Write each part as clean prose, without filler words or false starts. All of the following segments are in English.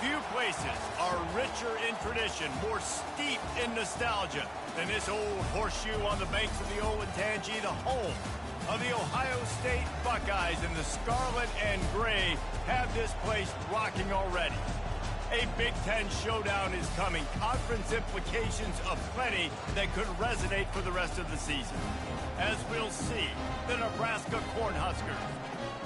Few places are richer in tradition, more steep in nostalgia than this old horseshoe on the banks of the old Ncaa, the home of the Ohio State Buckeyes. And the scarlet and gray have this place rocking already. A Big Ten showdown is coming. Conference implications aplenty that could resonate for the rest of the season. As we'll see, the Nebraska Cornhuskers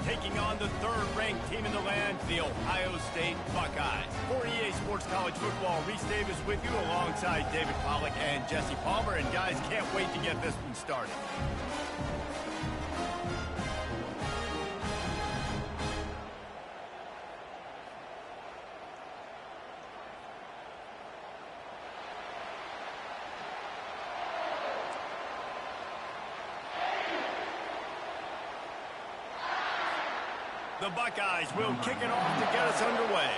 taking on the third-ranked team in the land, the Ohio State Buckeyes. For EA Sports College Football, Reese Davis with you alongside David Pollack and Jesse Palmer. And guys, can't wait to get this one started. The Buckeyes will kick it off to get us underway.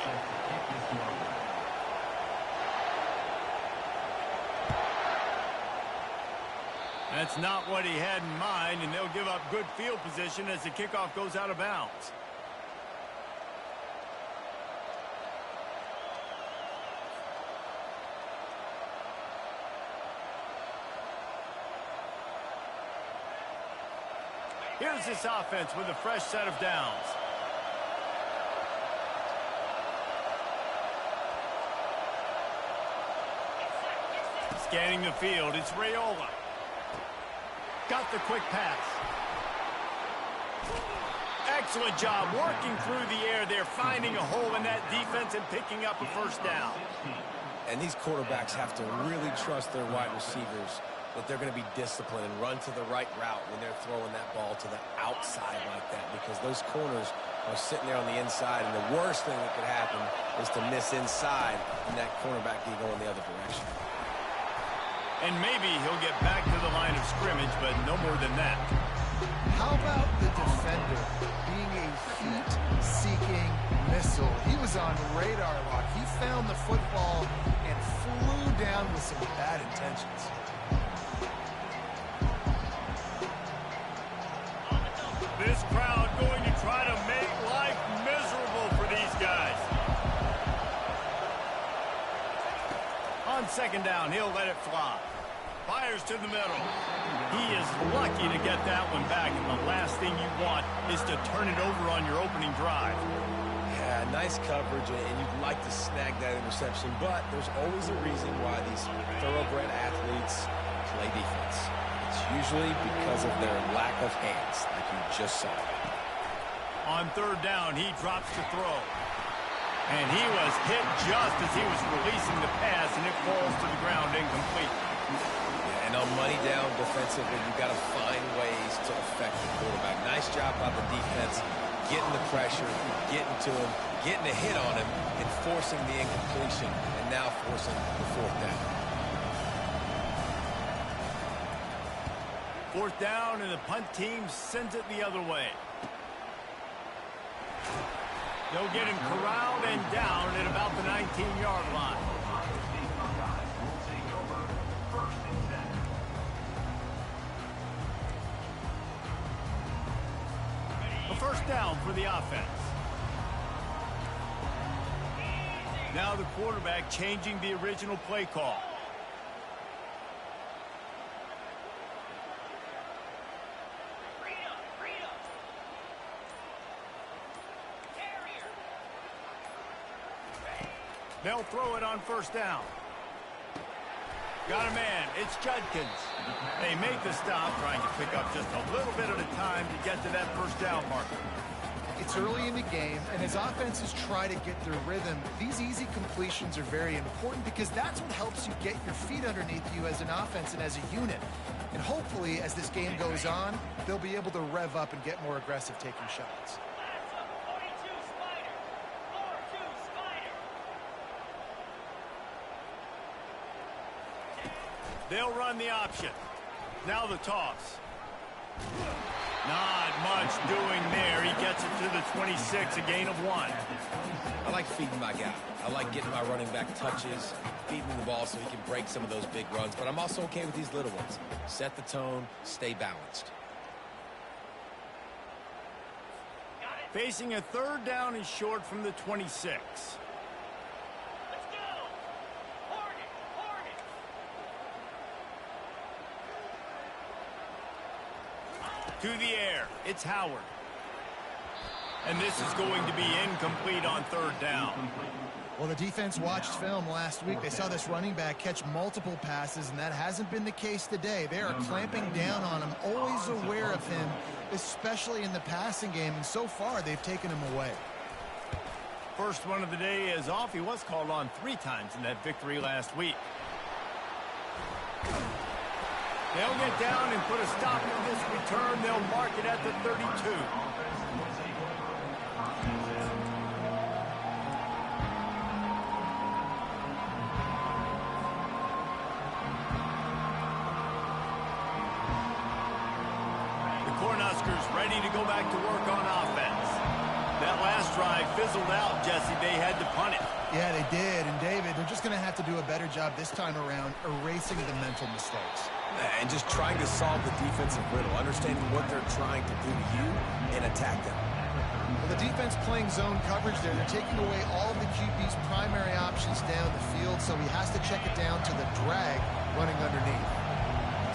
That's not what he had in mind, and they'll give up good field position as the kickoff goes out of bounds. Here's this offense with a fresh set of downs. Scanning the field, it's Raiola. Got the quick pass. Excellent job working through the air there, finding a hole in that defense and picking up a first down. And these quarterbacks have to really trust their wide receivers that they're going to be disciplined and run to the right route when they're throwing that ball to the outside like that, because those corners are sitting there on the inside, and the worst thing that could happen is to miss inside and that cornerback can go in the other direction. And maybe he'll get back to the line of scrimmage, but no more than that. How about the defender being a heat-seeking missile? He was on radar lock. He found the football and flew down with some bad intentions. This crowd going to try to make life miserable for these guys. On second down, he'll let it fly. Fires to the middle. He is lucky to get that one back, and the last thing you want is to turn it over on your opening drive. Yeah, nice coverage, and you'd like to snag that interception, but there's always a reason why these thoroughbred athletes play defense. It's usually because of their lack of hands, like you just saw. On third down, he drops to throw. And he was hit just as he was releasing the pass, and it falls to the ground incomplete. Yeah, and on money down defensively, you've got to find ways to affect the quarterback. Nice job by the defense, getting the pressure, getting to him, getting a hit on him, and forcing the incompletion, and now forcing the fourth down. Fourth down, and the punt team sends it the other way. They'll get him corralled and down at about the 19-yard line. A first down for the offense. Now the quarterback changing the original play call. They'll throw it on first down. Got a man. It's Judkins. They make the stop, trying to pick up just a little bit at a time to get to that first down marker. It's early in the game, and as offenses try to get their rhythm, these easy completions are very important because that's what helps you get your feet underneath you as an offense and as a unit. And hopefully, as this game goes on, they'll be able to rev up and get more aggressive taking shots. They'll run the option. Now the toss. Not much doing there. He gets it to the 26, a gain of 1. I like feeding my guy. I like getting my running back touches, feeding the ball so he can break some of those big runs. But I'm also okay with these little ones. Set the tone, stay balanced. Facing a third down and short from the 26. To the air. It's Howard. And this is going to be incomplete on third down. Well, the defense watched film last week. They saw this running back catch multiple passes, and that hasn't been the case today. They are clamping down on him, always aware of him, especially in the passing game, and so far they've taken him away. First one of the day is off. He was called on 3 times in that victory last week. They'll get down and put a stop to this return. They'll mark it at the 32. The Cornhuskers ready to go back to work on offense. That last drive fizzled out, Jesse. They had to punt it. Yeah, they did. And, David, they're just going to have to do a better job this time around erasing the mental mistakes. And just trying to solve the defensive riddle, understanding what they're trying to do to you and attack them. Well, the defense playing zone coverage there. They're taking away all of the QB's primary options down the field, so he has to check it down to the drag running underneath.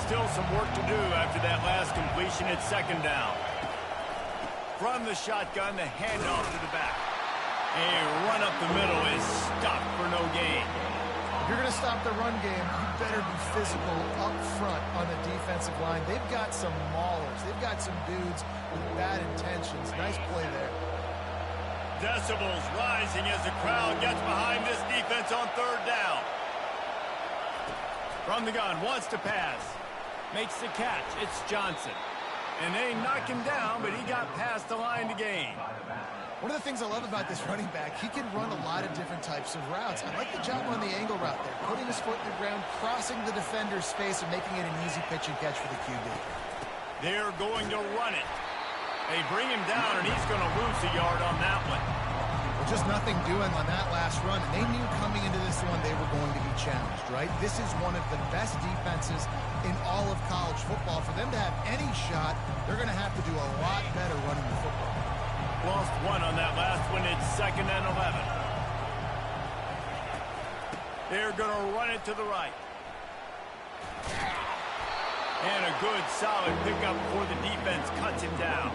Still some work to do after that last completion at second down. From the shotgun, the handoff to the back. A run up the middle is stopped for no gain. If you're going to stop the run game, you better be physical up front on the defensive line. They've got some maulers. They've got some dudes with bad intentions. Nice play there. Decibels rising as the crowd gets behind this defense on third down. From the gun, wants to pass. Makes the catch. It's Johnson. And they knock him down, but he got past the line to gain. One of the things I love about this running back, he can run a lot of different types of routes. I like the job on the angle route there, putting his foot in the ground, crossing the defender's face, and making it an easy pitch and catch for the QB. They're going to run it. They bring him down, and he's going to lose a yard on that one. Well, just nothing doing on that last run, and they knew coming into this one they were going to be challenged, right? This is one of the best defenses in all of college football. For them to have any shot, they're going to have to do a lot better running the football. Lost one on that last one. It's 2nd and 11. They're going to run it to the right. And a good, solid pickup before the defense cuts him down.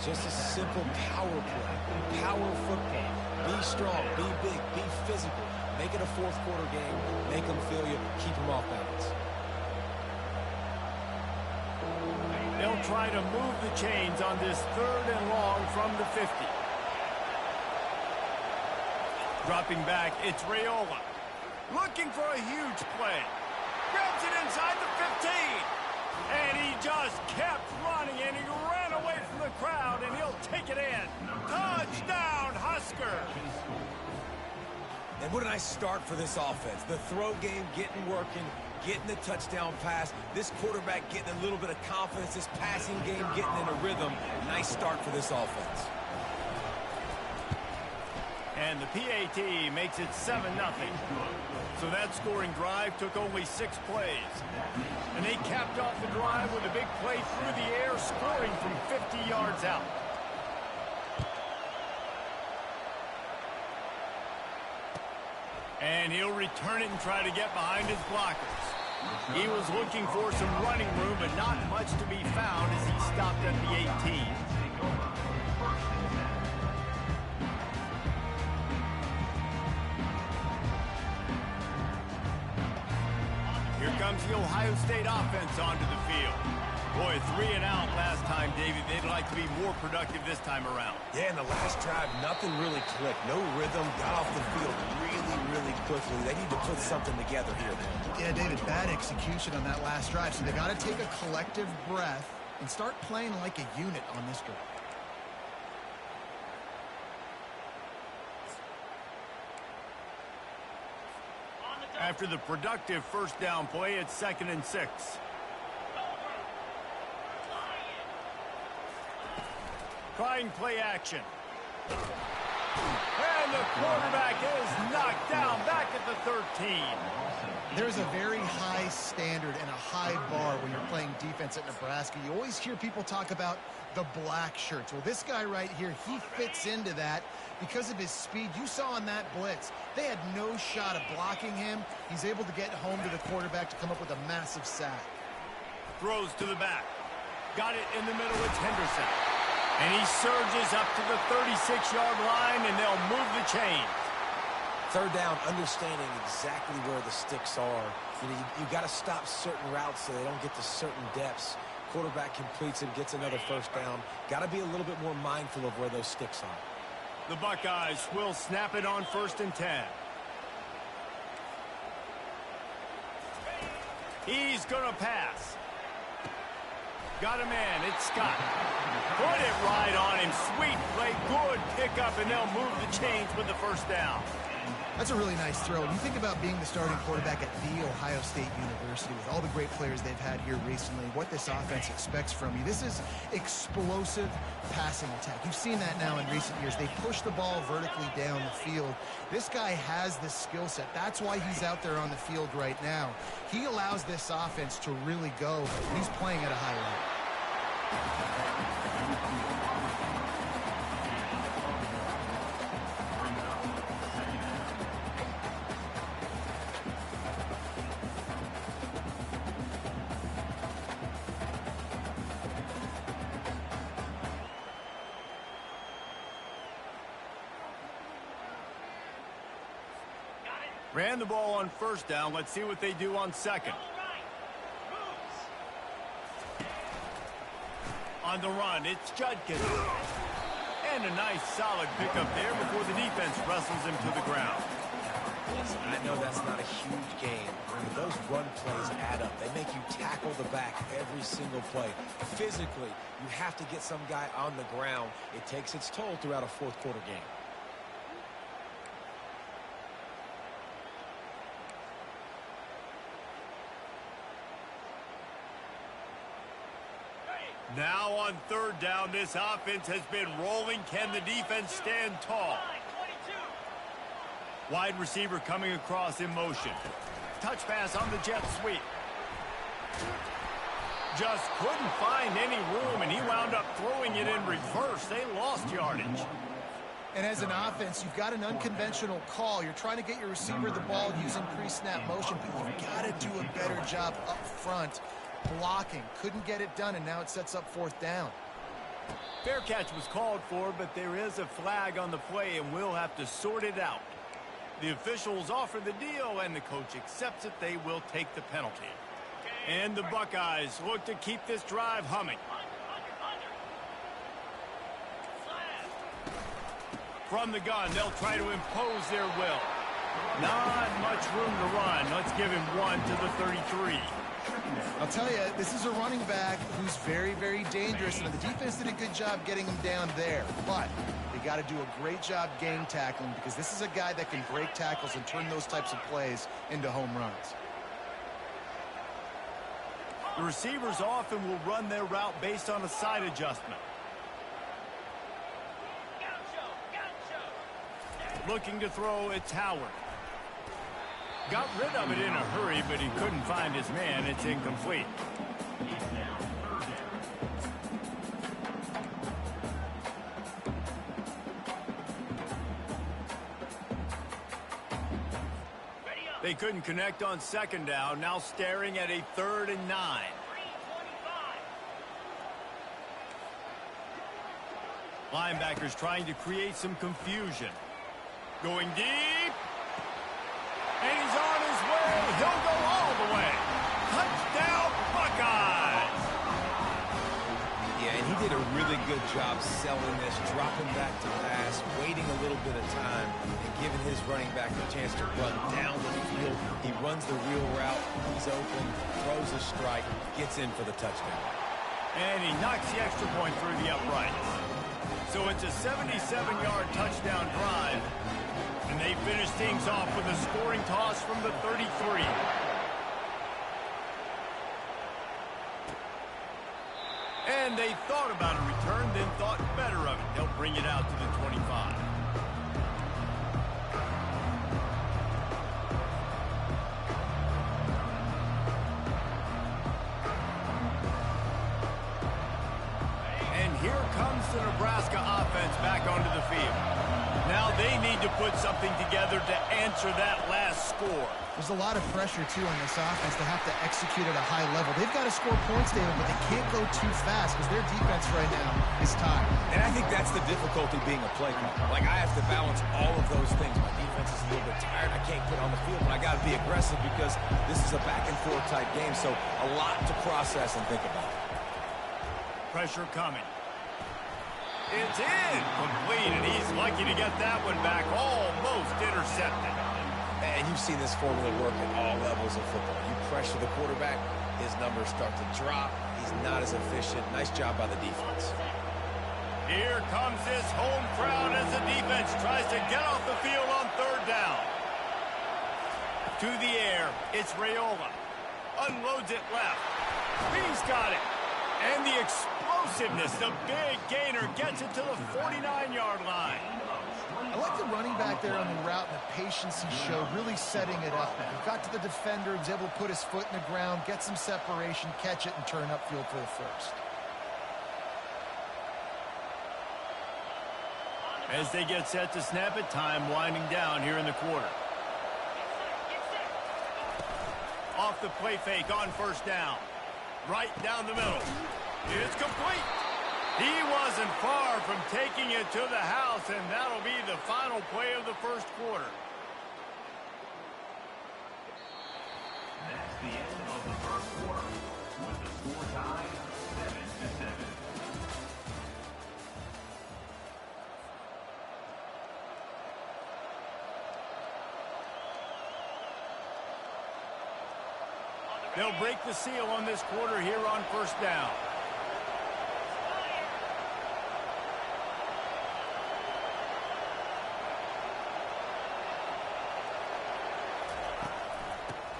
Just a simple power play. Power football. Be strong, be big, be physical. Make it a fourth quarter game. Make them feel you. Keep them off balance. They'll try to move the chains on this 3rd and long from the 50. Dropping back, it's Raiola. Looking for a huge play. Grabs it inside the 15. And he just kept running, and he ran away from the crowd, and he'll take it in. Touchdown, Huskers! And what a nice start for this offense. The throw game getting working, getting the touchdown pass. This quarterback getting a little bit of confidence. This passing game getting in a rhythm. Nice start for this offense. And the PAT makes it 7-0. So that scoring drive took only 6 plays. And they capped off the drive with a big play through the air, scoring from 50 yards out. And he'll return it and try to get behind his blockers. He was looking for some running room, but not much to be found as he stopped at the 18. Here comes the Ohio State offense onto the field. Boy, 3 and out last time, David. They'd like to be more productive this time around. Yeah, in the last drive, nothing really clicked. No rhythm, got off the field really quickly. They need to put something together here. Yeah, David, bad execution on that last drive. So they got to take a collective breath and start playing like a unit on this drive. After the productive first down play, it's 2nd and 6. Trying play action. And the quarterback is knocked down back at the 13. There's a very high standard and a high bar when you're playing defense at Nebraska. You always hear people talk about the black shirts. Well, this guy right here, he fits into that because of his speed. You saw on that blitz, they had no shot of blocking him. He's able to get home to the quarterback to come up with a massive sack. Throws to the back. Got it in the middle. It's Henderson. And he surges up to the 36-yard line, and they'll move the chains. Third down, understanding exactly where the sticks are. You got to stop certain routes so they don't get to certain depths. Quarterback completes and gets another first down. Got to be a little bit more mindful of where those sticks are. The Buckeyes will snap it on 1st and 10. He's going to pass. Got a man. It's Scott. Put it right on him. Sweet play. Good pickup, and they'll move the chains with the first down. That's a really nice throw. When you think about being the starting quarterback at The Ohio State University with all the great players they've had here recently, what this offense expects from you, this is explosive passing attack. You've seen that now in recent years. They push the ball vertically down the field. This guy has the skill set. That's why he's out there on the field right now. He allows this offense to really go, and he's playing at a high level. Ran the ball on first down. Let's see what they do on second. On the run, it's Judkins. And a nice solid pickup there before the defense wrestles him to the ground. Listen, I know that's not a huge game, but those run plays add up. They make you tackle the back every single play. Physically, you have to get some guy on the ground. It takes its toll throughout a fourth quarter game. Now on third down, this offense has been rolling. Can the defense stand tall? Wide receiver coming across in motion. Touch pass on the jet sweep. Just couldn't find any room, and he wound up throwing it in reverse. They lost yardage. And as an offense, you've got an unconventional call. You're trying to get your receiver the ball using pre-snap motion, but you've got to do a better job up front blocking. Couldn't get it done, and now it sets up fourth down. Fair catch was called for, but there is a flag on the play, and we'll have to sort it out. The officials offer the deal, and the coach accepts it. They will take the penalty. And the Buckeyes look to keep this drive humming. From the gun, they'll try to impose their will. Not much room to run. Let's give him one to the 33. I'll tell you, this is a running back who's very, very dangerous, and the defense did a good job getting him down there. But they got to do a great job game tackling, because this is a guy that can break tackles and turn those types of plays into home runs. The receivers often will run their route based on a side adjustment. Looking to throw, it's Howard. Got rid of it in a hurry, but he couldn't find his man. It's incomplete. They couldn't connect on second down. Now staring at a 3rd and 9. Linebackers trying to create some confusion. Going deep. And he's on his way. He'll go all the way. Touchdown, Buckeyes! Yeah, and he did a really good job selling this, dropping back to pass, waiting a little bit of time, and giving his running back a chance to run down the field. He runs the wheel route. He's open, throws a strike, gets in for the touchdown. And he knocks the extra point through the uprights. So it's a 77-yard touchdown drive. And they finish things off with a scoring toss from the 33. And they thought about a return, then thought better of it. They'll bring it out to the 25. And here comes the Nebraska offense back onto the field. Now they need to put something together to answer answer that last score. There's a lot of pressure, too, on this offense to have to execute at a high level. They've got to score points, David, but they can't go too fast because their defense right now is tired. And I think that's the difficulty being a play caller. Like, I have to balance all of those things. My defense is a little bit tired. I can't put on the field, but I got to be aggressive because this is a back-and-forth type game, so a lot to process and think about. Pressure coming. It's in. Complete, and he's lucky to get that one back. Almost intercepted. And you've seen this formula work at all levels of football. You pressure the quarterback, his numbers start to drop. He's not as efficient. Nice job by the defense. Here comes this home crowd as the defense tries to get off the field on third down. To the air, it's Raiola. Unloads it left. He's got it. And the explosiveness, the big gainer, gets it to the 49-yard line. I like the running back there on the route and the patience he showed, really setting it up. He got to the defender, he was able to put his foot in the ground, get some separation, catch it, and turn upfield for the first. As they get set to snap it, time winding down here in the quarter. Off the play fake on first down. Right down the middle. It's complete. He wasn't far from taking it to the house, and that'll be the final play of the first quarter. That's the end of the first quarter, with the score tied 7-7. They'll break the seal on this quarter here on first down.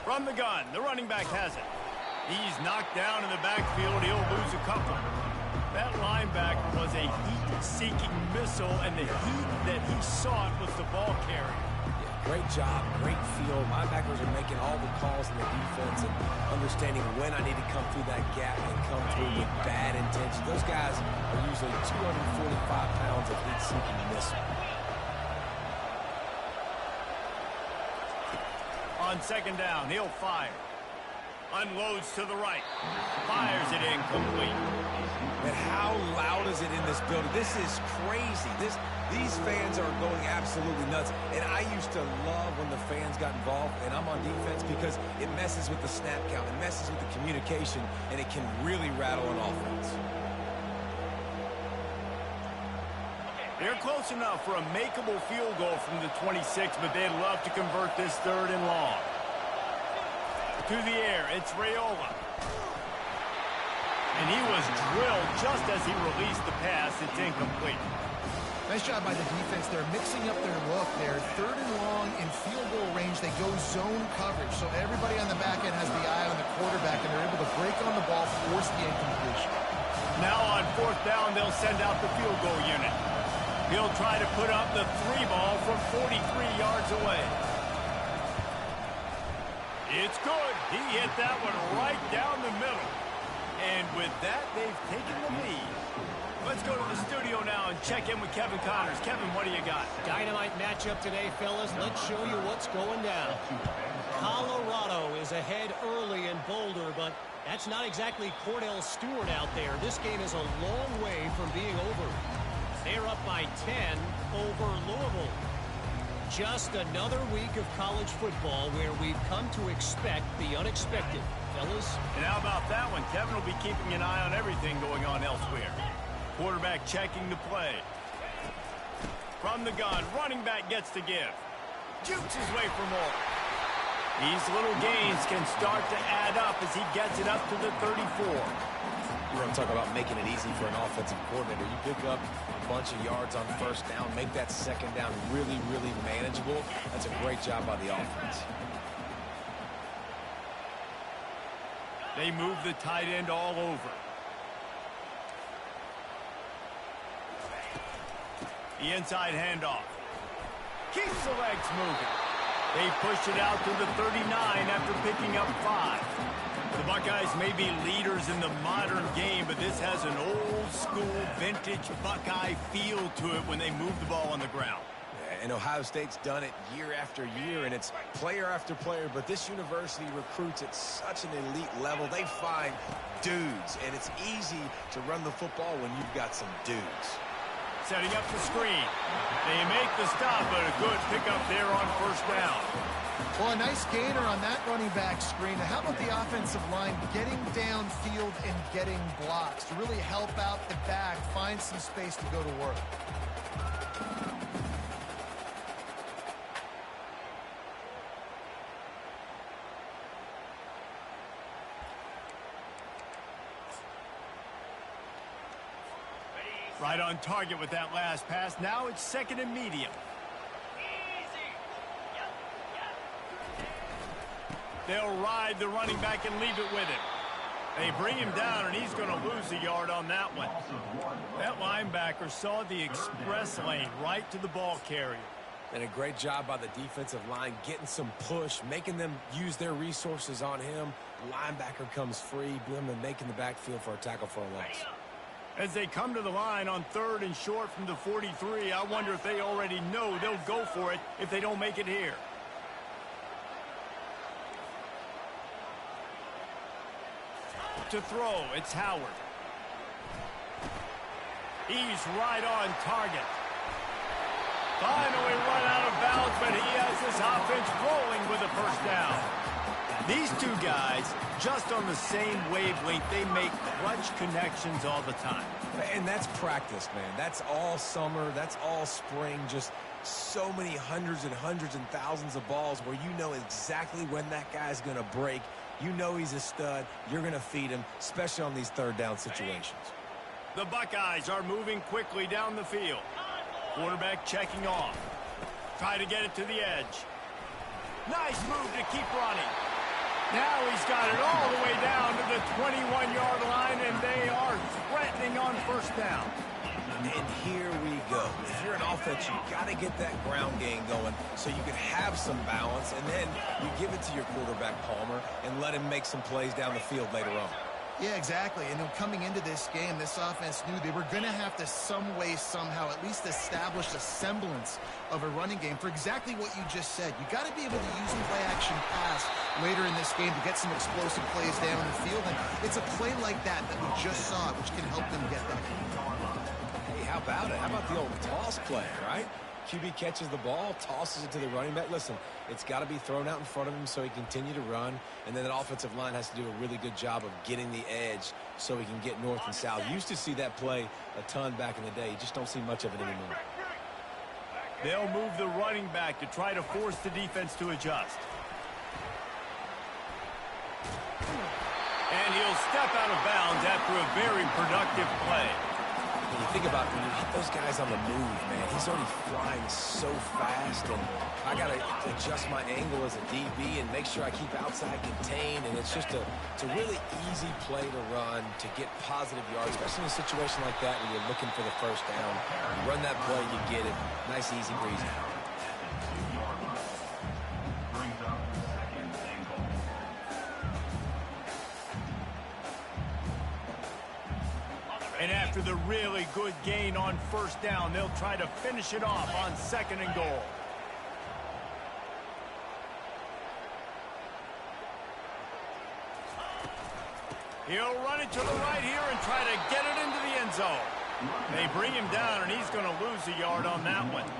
From the gun, the running back has it. He's knocked down in the backfield. He'll lose a couple. That linebacker was a heat-seeking missile, and the heat that he sought was the ball carrier. Great job, great feel. Linebackers are making all the calls in the defense and understanding when I need to come through that gap and come through with bad intention. Those guys are usually 245 pounds of heat-seeking missile. On second down, he'll fire. Unloads to the right. Fires it incomplete. And how loud is it in this building? This is crazy. These fans are going absolutely nuts. And I used to love when the fans got involved, and I'm on defense because it messes with the snap count. It messes with the communication, and it can really rattle an offense. They're close enough for a makeable field goal from the 26, but they'd love to convert this third and long. To the air, it's Raiola. And he was drilled just as he released the pass. It's incomplete. Nice job by the defense. They're mixing up their look there. Third and long in field goal range. They go zone coverage. So everybody on the back end has the eye on the quarterback, and they're able to break on the ball, force the incompletion. Now on fourth down, they'll send out the field goal unit. He'll try to put up the 3-ball from 43 yards away. It's good. He hit that one right down the middle. And with that, they've taken the lead. Let's go to the studio now and check in with Kevin Connors. Kevin, what do you got? Dynamite matchup today, fellas. Let's show you what's going down. Colorado is ahead early in Boulder, but that's not exactly Cordell Stewart out there. This game is a long way from being over. They're up by 10 over Louisville. Just another week of college football where we've come to expect the unexpected. Fellas? And how about that one? Kevin will be keeping an eye on everything going on elsewhere. Quarterback checking the play. From the gun, running back gets to give. Jukes his way for more. These little gains can start to add up as he gets it up to the 34. You want to talk about making it easy for an offensive coordinator. You pick up a bunch of yards on first down, make that second down really, really manageable. That's a great job by the offense. They move the tight end all over. The inside handoff. Keeps the legs moving. They push it out to the 39 after picking up 5. The Buckeyes may be leaders in the modern game, but this has an old-school, vintage Buckeye feel to it when they move the ball on the ground. And Ohio State's done it year after year, and it's player after player, but this university recruits at such an elite level. They find dudes, and it's easy to run the football when you've got some dudes. Setting up the screen. They make the stop, but a good pickup there on first down. Well, a nice gainer on that running back screen. How about the offensive line getting downfield and getting blocks to really help out the back, find some space to go to work? Right on target with that last pass. Now it's second and medium. They'll ride the running back and leave it with him. They bring him down, and he's going to lose a yard on that one. That linebacker saw the express lane right to the ball carrier. And a great job by the defensive line getting some push, making them use their resources on him. Linebacker comes free, boom, and making the backfield for a tackle for a loss. As they come to the line on third and short from the 43, I wonder if they already know they'll go for it if they don't make it here. To throw, it's Howard. He's right on target. Finally run out of bounds, but he has this offense rolling with a first down. These two guys, just on the same wavelength, they make clutch connections all the time. And that's practice, man. That's all summer. That's all spring. Just so many hundreds and thousands of balls where you know exactly when that guy's going to break. You know he's a stud. You're going to feed him, especially on these third down situations. The Buckeyes are moving quickly down the field. Quarterback checking off. Try to get it to the edge. Nice move to keep running. Now he's got it all the way down to the 21-yard line, and they are threatening on first down. And here we go. If you're an offense, you got to get that ground game going so you can have some balance, and then you give it to your quarterback, Palmer, and let him make some plays down the field later on. Yeah, exactly. And coming into this game, this offense knew they were going to have to some way, somehow, at least establish a semblance of a running game for exactly what you just said. You got to be able to use a play-action pass later in this game to get some explosive plays down the field. And it's a play like that that we just saw, which can help them get that. Hey, how about it? How about the old toss play, right? QB catches the ball, tosses it to the running back. Listen, it's got to be thrown out in front of him so he can continue to run. And then that offensive line has to do a really good job of getting the edge so he can get north and south. Used to see that play a ton back in the day. You just don't see much of it anymore. They'll move the running back to try to force the defense to adjust. And he'll step out of bounds after a very productive play. When you think about when you hit those guys on the move, man, he's already flying so fast, and I got to adjust my angle as a DB and make sure I keep outside contained, and it's a really easy play to run to get positive yards, especially in a situation like that when you're looking for the first down. You run that play, you get it. Nice, easy breezy. And after the really good gain on first down, they'll try to finish it off on second and goal. He'll run it to the right here and try to get it into the end zone. They bring him down, and he's going to lose a yard on that one.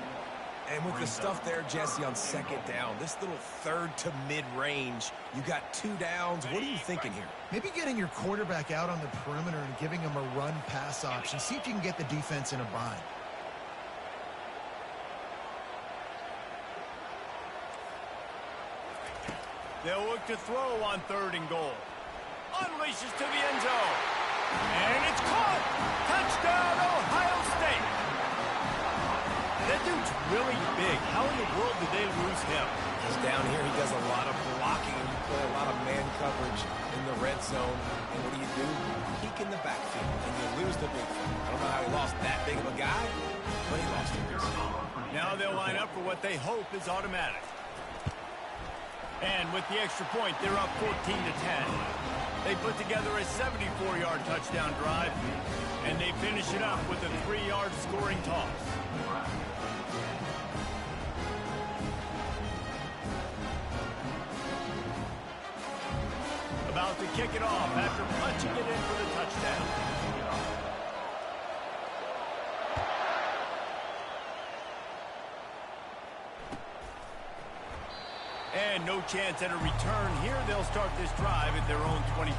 And with the stuff there, Jesse, on second down, this little third to mid-range, you got 2 downs. What are you thinking here? Maybe getting your quarterback out on the perimeter and giving him a run-pass option. See if you can get the defense in a bind. They'll look to throw on third and goal. Unleashes to the end zone. And it's caught. Touchdown, Ohio State. That dude's really big. How in the world did they lose him? He's down here. He does a lot of blocking. You play a lot of man coverage in the red zone. And what do? Peek in the backfield, and you lose the big one. I don't know how he lost that big of a guy, but he lost him. Now they'll line up for what they hope is automatic. And with the extra point, they're up 14-10. They put together a 74-yard touchdown drive, and they finish it up with a 3-yard scoring toss. kick it off after punching it in for the touchdown. And no chance at a return here. They'll start this drive at their own 25.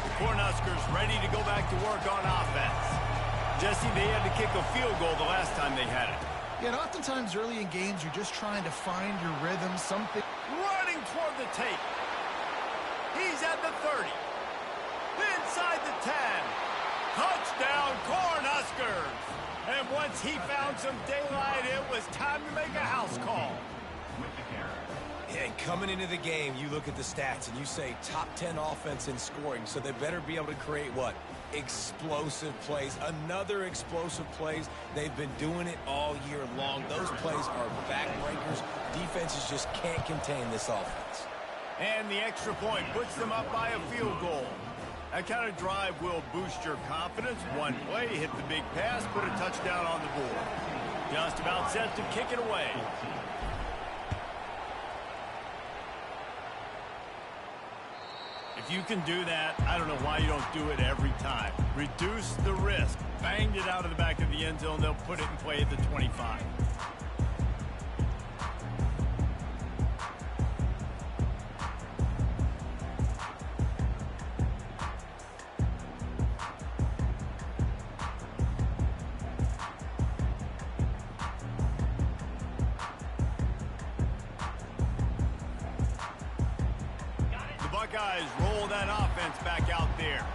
The Cornhuskers ready to go back to work on offense. Jesse, they had to kick a field goal the last time they had it. Yeah, and oftentimes early in games, you're just trying to find your rhythm, something. Running toward the tape. He's at the 30. Inside the 10. Touchdown, Cornhuskers! And once he found some daylight, it was time to make a house call. Yeah, and coming into the game, you look at the stats and you say top 10 offense in scoring, so they better be able to create what? Explosive plays. Another explosive plays. They've been doing it all year long. Those plays are backbreakers. Defenses just can't contain this offense. And the extra point puts them up by a field goal. That kind of drive will boost your confidence. One play, hit the big pass, put a touchdown on the board. Just about set to kick it away. If you can do that, I don't know why you don't do it every time. Reduce the risk. Banged it out of the back of the end zone. They'll put it in play at the 25. Buckeyes roll that offense back out there.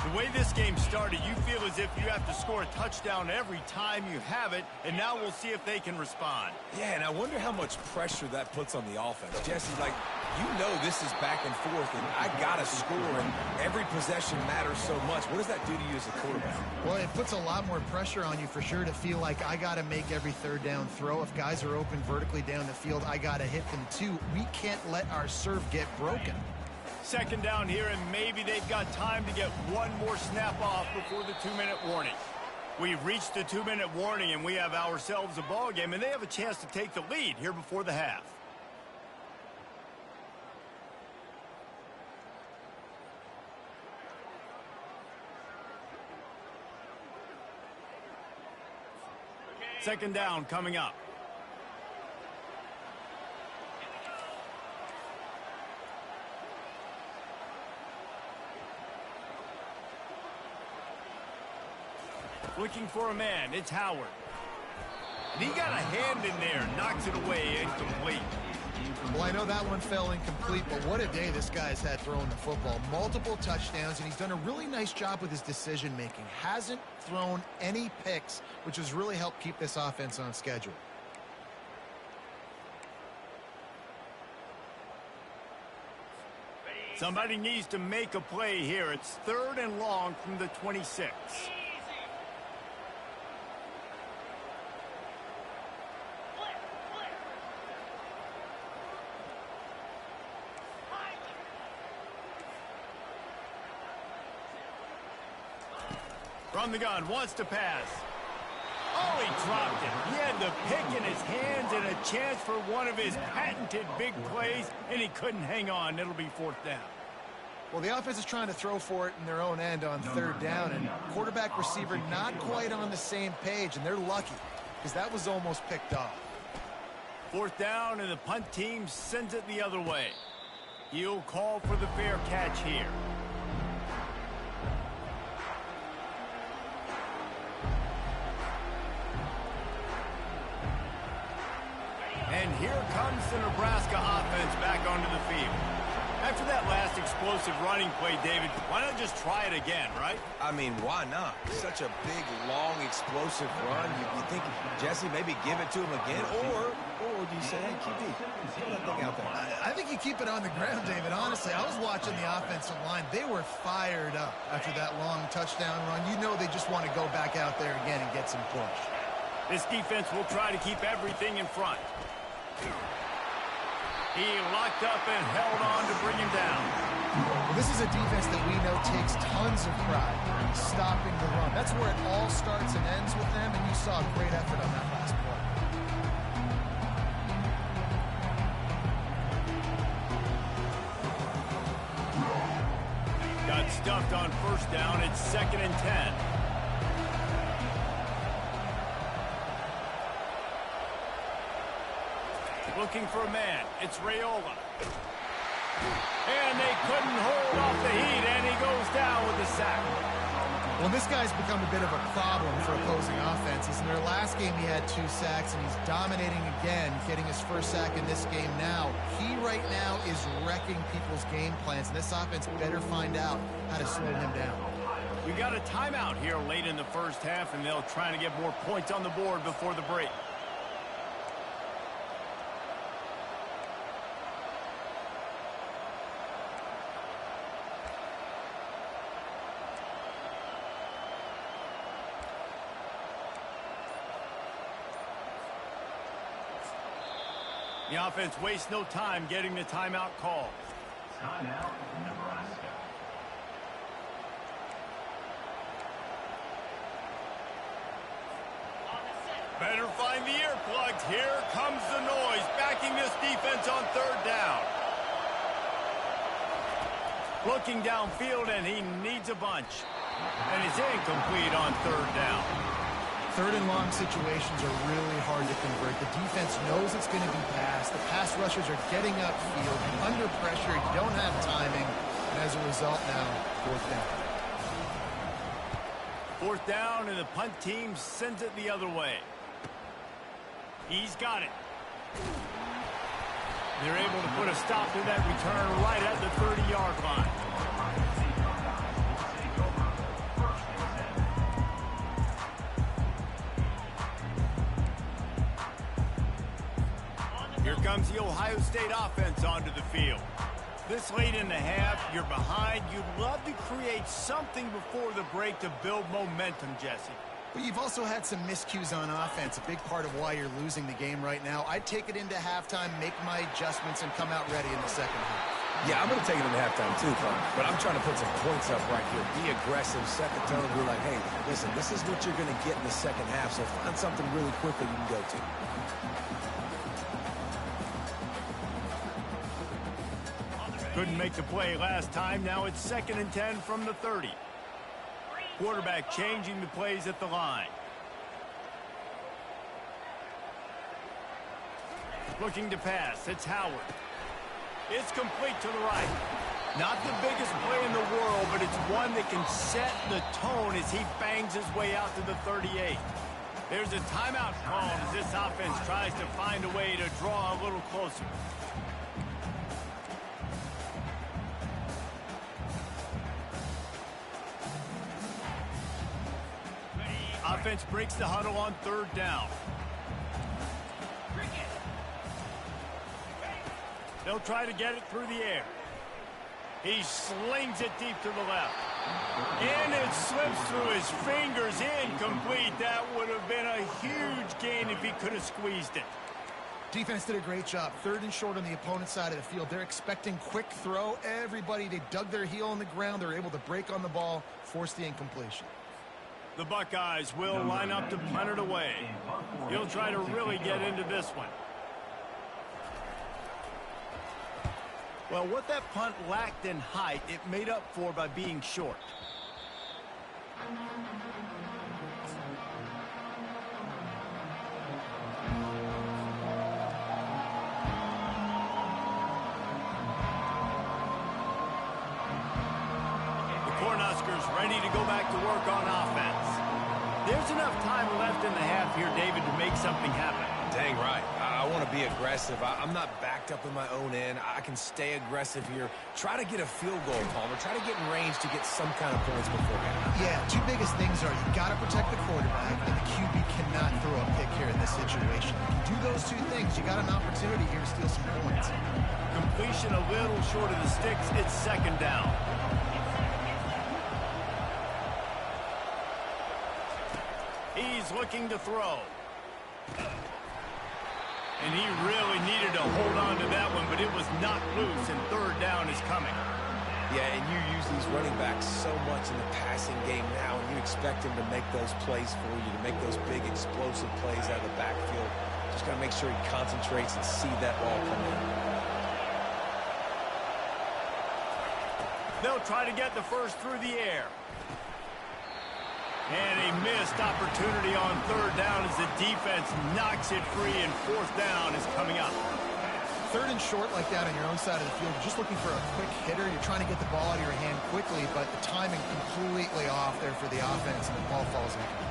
The way this game started, you feel as if you have to score a touchdown every time you have it, and now we'll see if they can respond. Yeah, and I wonder how much pressure that puts on the offense. Jesse, like, you know this is back and forth, and I got to score, and every possession matters so much. What does that do to you as a quarterback? Well, it puts a lot more pressure on you for sure to feel like I got to make every third down throw. If guys are open vertically down the field, I got to hit them too. We can't let our serve get broken. Second down here, and maybe they've got time to get one more snap off before the 2-minute warning. We've reached the 2-minute warning, and we have ourselves a ball game, and they have a chance to take the lead here before the half. Second down coming up. Looking for a man, it's Howard. And he got a hand in there, knocks it away, incomplete. Well, I know that one fell incomplete, but what a day this guy's had throwing the football. Multiple touchdowns, and he's done a really nice job with his decision-making. Hasn't thrown any picks, which has really helped keep this offense on schedule. Somebody needs to make a play here. It's 3rd and long from the 26. From the gun, wants to pass. Oh, he dropped it. He had the pick in his hands and a chance for one of his patented big plays, and he couldn't hang on. It'll be 4th down. Well, the offense is trying to throw for it in their own end on 3rd down, and quarterback receiver not quite on the same page, and they're lucky because that was almost picked off. 4th down, and the punt team sends it the other way. He'll call for the fair catch here. And here comes the Nebraska offense back onto the field. After that last explosive running play, David, why not just try it again, right? I mean, why not? Such a big, long, explosive run. You think, Jesse, maybe give it to him again, or do you say, hey, QB, throw that thing out there? I think you keep it on the ground, David. Honestly, I was watching the offensive line. They were fired up after that long touchdown run. You know they just want to go back out there again and get some push. This defense will try to keep everything in front. He locked up and held on to bring him down. Well, this is a defense that we know takes tons of pride in stopping the run. That's where it all starts and ends with them, and you saw a great effort on that last play. Got stuffed on first down. It's 2nd and 10. Looking for a man. It's Raiola. And they couldn't hold off the heat, and he goes down with a sack. Well, this guy's become a bit of a problem for opposing offenses. In their last game, he had 2 sacks, and he's dominating again, getting his first sack in this game now. He right now is wrecking people's game plans, and this offense better find out how to slow him down. We got a timeout here late in the first half, and they'll try to get more points on the board before the break. The offense wastes no time getting the timeout call. Timeout, Nebraska. Better find the earplugs. Here comes the noise, backing this defense on 3rd down. Looking downfield, and he needs a bunch. And he's incomplete on 3rd down. 3rd and long situations are really hard to convert. The defense knows it's going to be passed. The pass rushers are getting upfield. Under pressure, you don't have timing. And as a result now, 4th down. 4th down, and the punt team sends it the other way. He's got it. They're able to put a stop to that return right at the 30-yard line. Here comes the Ohio State offense onto the field. This late in the half, you're behind. You'd love to create something before the break to build momentum, Jesse. But you've also had some miscues on offense, a big part of why you're losing the game right now. I'd take it into halftime, make my adjustments, and come out ready in the second half. Yeah, I'm going to take it into halftime too, Clark. But I'm trying to put some points up right here. Be aggressive, set the tone, be like, hey, listen, this is what you're going to get in the second half, so find something really quick that you can go to. Couldn't make the play last time. Now it's 2nd and 10 from the 30. Quarterback changing the plays at the line. Looking to pass. It's Howard. It's complete to the right. Not the biggest play in the world, but it's one that can set the tone as he bangs his way out to the 38. There's a timeout call as this offense tries to find a way to draw a little closer. Offense breaks the huddle on 3rd down. They'll try to get it through the air. He slings it deep to the left. And it slips through his fingers, incomplete. That would have been a huge gain if he could have squeezed it. Defense did a great job. 3rd and short on the opponent's side of the field. They're expecting quick throw. Everybody, they dug their heel on the ground. They're able to break on the ball, force the incompletion. The Buckeyes will line up to punt it away. He'll try to really get into this one. Well, what that punt lacked in height, it made up for by being short. The Cornhuskers ready to go back to work on offense. There's enough time left in the half here, David, to make something happen. Dang right. I want to be aggressive. I'm not backed up in my own end. I can stay aggressive here. Try to get a field goal, Palmer. Try to get in range to get some kind of points beforehand. Yeah, 2 biggest things are you got to protect the quarterback, and the QB cannot throw a pick here in this situation. If you do those 2 things, you got an opportunity here to steal some points. Completion a little short of the sticks. It's 2nd down. He's looking to throw. And he really needed to hold on to that one, but it was not loose, and 3rd down is coming. Yeah, and you use these running backs so much in the passing game now, and you expect them to make those plays for you, to make those big explosive plays out of the backfield. Just got to make sure he concentrates and see that ball come in. They'll try to get the first through the air. And a missed opportunity on third down as the defense knocks it free, and fourth down is coming up. Third and short like that on your own side of the field, you're just looking for a quick hitter. You're trying to get the ball out of your hand quickly, but the timing completely off there for the offense, and the ball falls incomplete.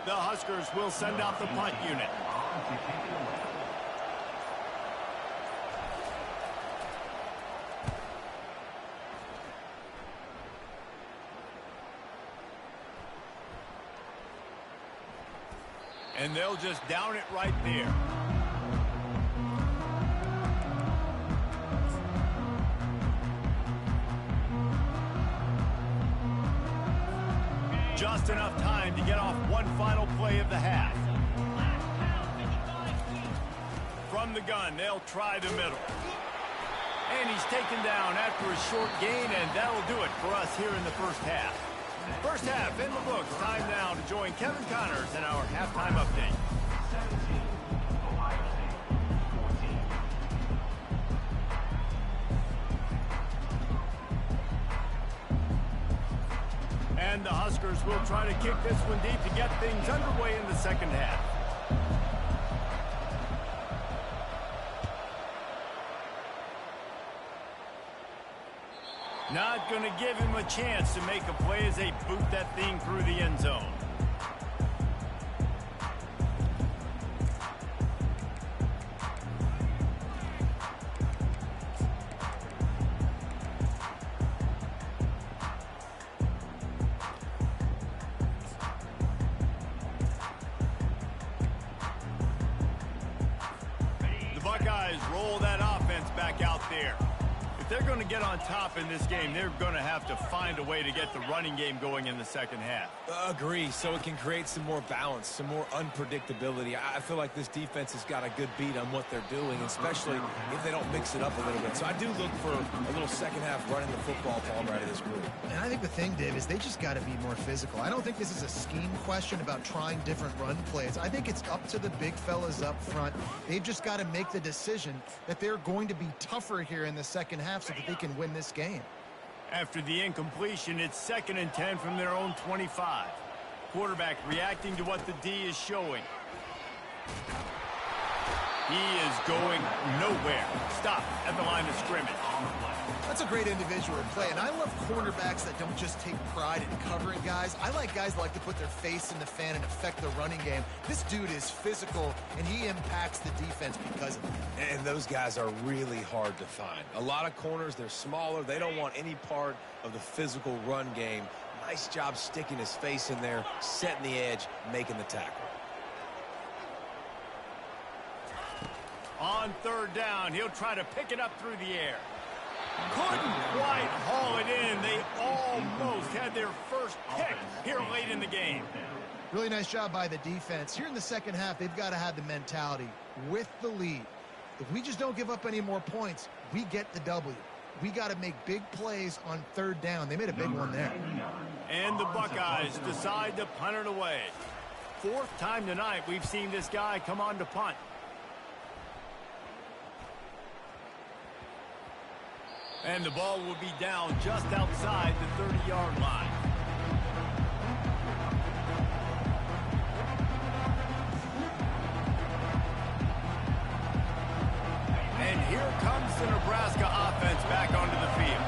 The Huskers will send out the punt unit. And they'll just down it right there. Just enough time to get off one final play of the half. From the gun, they'll try the middle. And he's taken down after a short gain, and that'll do it for us here in the first half. First half in the books. Time now to join Kevin Connors in our halftime update. 17, Ohio State, 14. And the Huskers will try to kick this one deep to get things underway in the second half. Not going to give him a chance to make a play as they boot that thing through the end zone. The Buckeyes roll that offense back out there. If they're going to get on top in this game, they're going to have to find a way to get the running game going in the second half. Agree, so it can create some more balance, some more unpredictability. I feel like this defense has got a good beat on what they're doing, especially if they don't mix it up a little bit. So I do look for a little second half running the football ball right of this group. And I think the thing, Dave, is they just got to be more physical. I don't think this is a scheme question about trying different run plays. I think it's up to the big fellas up front. They've just got to make the decision that they're going to be tougher here in the second half so that they can win this game. After the incompletion, it's 2nd and 10 from their own 25. Quarterback reacting to what the D is showing. He is going nowhere. Stop at the line of scrimmage. That's a great individual play, and I love cornerbacks that don't just take pride in covering guys. I like guys that like to put their face in the fan and affect the running game. This dude is physical, and he impacts the defense because of it. And those guys are really hard to find. A lot of corners, they're smaller. They don't want any part of the physical run game. Nice job sticking his face in there, setting the edge, making the tackle. On third down, he'll try to pick it up through the air. Couldn't quite haul it in. They almost had their first pick here late in the game. Really nice job by the defense. Here in the second half, they've got to have the mentality with the lead. If we just don't give up any more points, we get the W. We got to make big plays on third down. They made a big one there. And the Buckeyes decide to punt it away. Fourth time tonight we've seen this guy come on to punt. And the ball will be down just outside the 30-yard line. And here comes the Nebraska offense back onto the field.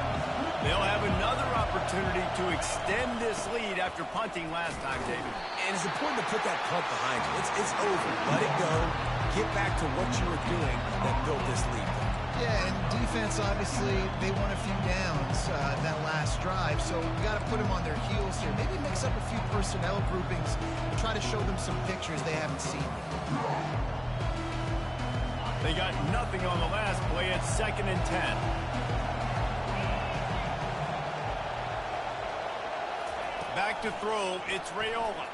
They'll have another opportunity to extend this lead after punting last time, David. And it's important to put that punt behind you. It's over. Let it go. Get back to what you were doing that built this lead. Yeah, and defense, obviously, they won a few downs that last drive, so you got to put them on their heels here. Maybe mix up a few personnel groupings and try to show them some pictures they haven't seen. They got nothing on the last play. It's 2nd and 10. Back to throw. It's Raiola.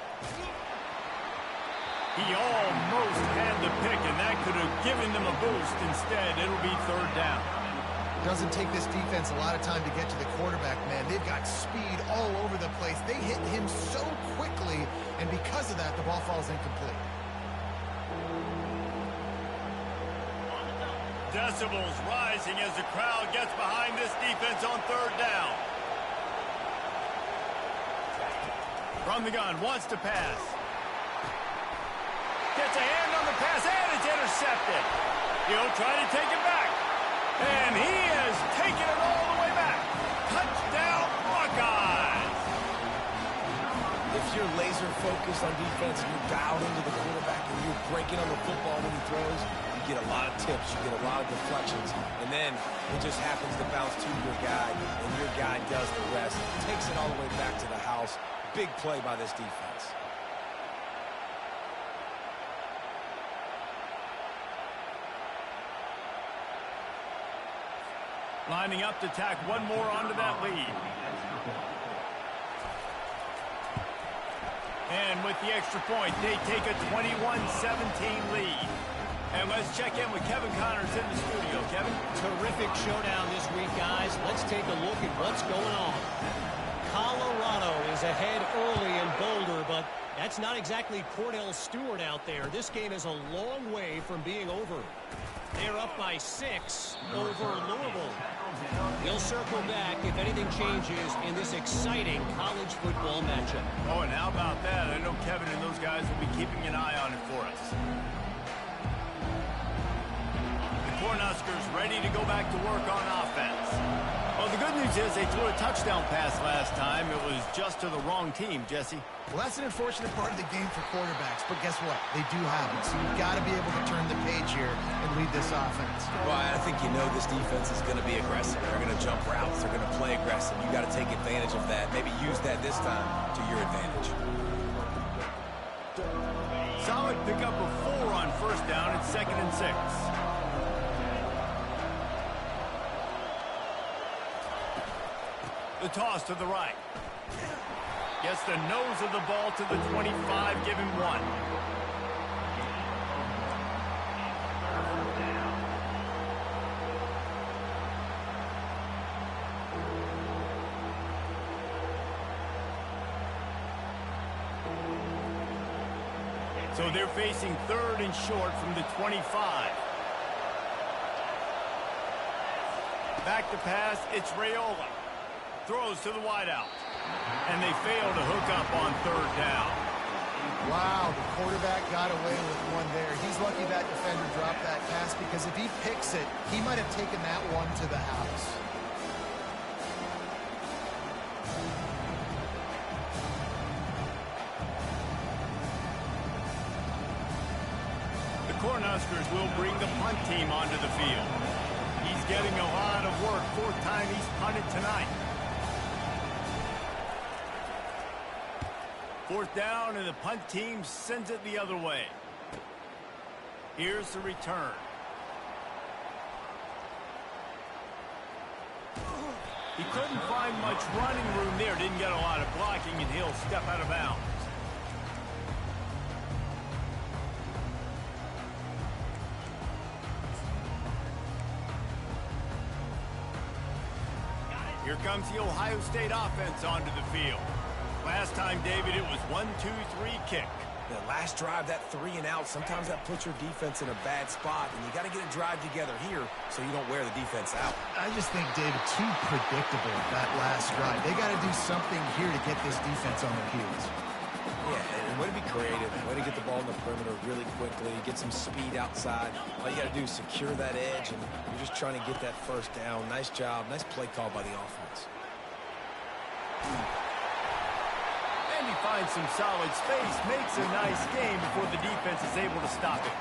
He almost had the pick, and that could have given them a boost. Instead, it'll be 3rd down. Doesn't take this defense a lot of time to get to the quarterback, man. They've got speed all over the place. They hit him so quickly, and because of that, the ball falls incomplete. Decibels rising as the crowd gets behind this defense on 3rd down. From the gun, wants to pass. Gets a hand on the pass, and it's intercepted. He'll try to take it back. And he has taken it all the way back. Touchdown, Buckeyes! If you're laser focused on defense and you're dialed into the quarterback and you're breaking on the football when he throws, you get a lot of tips, you get a lot of deflections, and then it just happens to bounce to your guy, and your guy does the rest. Takes it all the way back to the house. Big play by this defense. Lining up to tack one more onto that lead. And with the extra point, they take a 21-17 lead. And let's check in with Kevin Connors in the studio. Kevin? Terrific showdown this week, guys. Let's take a look at what's going on. Colorado is ahead early in Boulder, but that's not exactly Cordell Stewart out there. This game is a long way from being over. They're up by 6 over Louisville. We'll circle back if anything changes in this exciting college football matchup. Oh, and how about that? I know Kevin and those guys will be keeping an eye on it for us. The Cornhuskers ready to go back to work on offense. Well, the good news is they threw a touchdown pass last time. It was just to the wrong team, Jesse. Well, that's an unfortunate part of the game for quarterbacks, but guess what? They do have it, so you've got to be able to turn the page here and lead this offense. Well, I think you know this defense is going to be aggressive. They're going to jump routes. They're going to play aggressive. You got to take advantage of that. Maybe use that this time to your advantage. Solid pickup of 4 on 1st down. It's 2nd and 6. The toss to the right. Gets the nose of the ball to the 25, give him 1. So they're facing 3rd and short from the 25. Back to pass, it's Raiola. Throws to the wideout. And they fail to hook up on 3rd down. Wow, the quarterback got away with one there. He's lucky that defender dropped that pass because if he picks it, he might have taken that one to the house. The Cornhuskers will bring the punt team onto the field. He's getting a lot of work. 4th time he's punted tonight. 4th down, and the punt team sends it the other way. Here's the return. He couldn't find much running room there. Didn't get a lot of blocking, and he'll step out of bounds. Here comes the Ohio State offense onto the field. Last time, David, it was 1-2-3 kick. The last drive, that 3 and out, sometimes that puts your defense in a bad spot, and you got to get a drive together here so you don't wear the defense out. I just think, David, too predictable that last drive. They got to do something here to get this defense on their heels. Yeah, and way to be creative, way to get the ball in the perimeter really quickly, get some speed outside. All you got to do is secure that edge, and you're just trying to get that 1st down. Nice job, nice play call by the offense. And he finds some solid space, makes a nice game before the defense is able to stop it.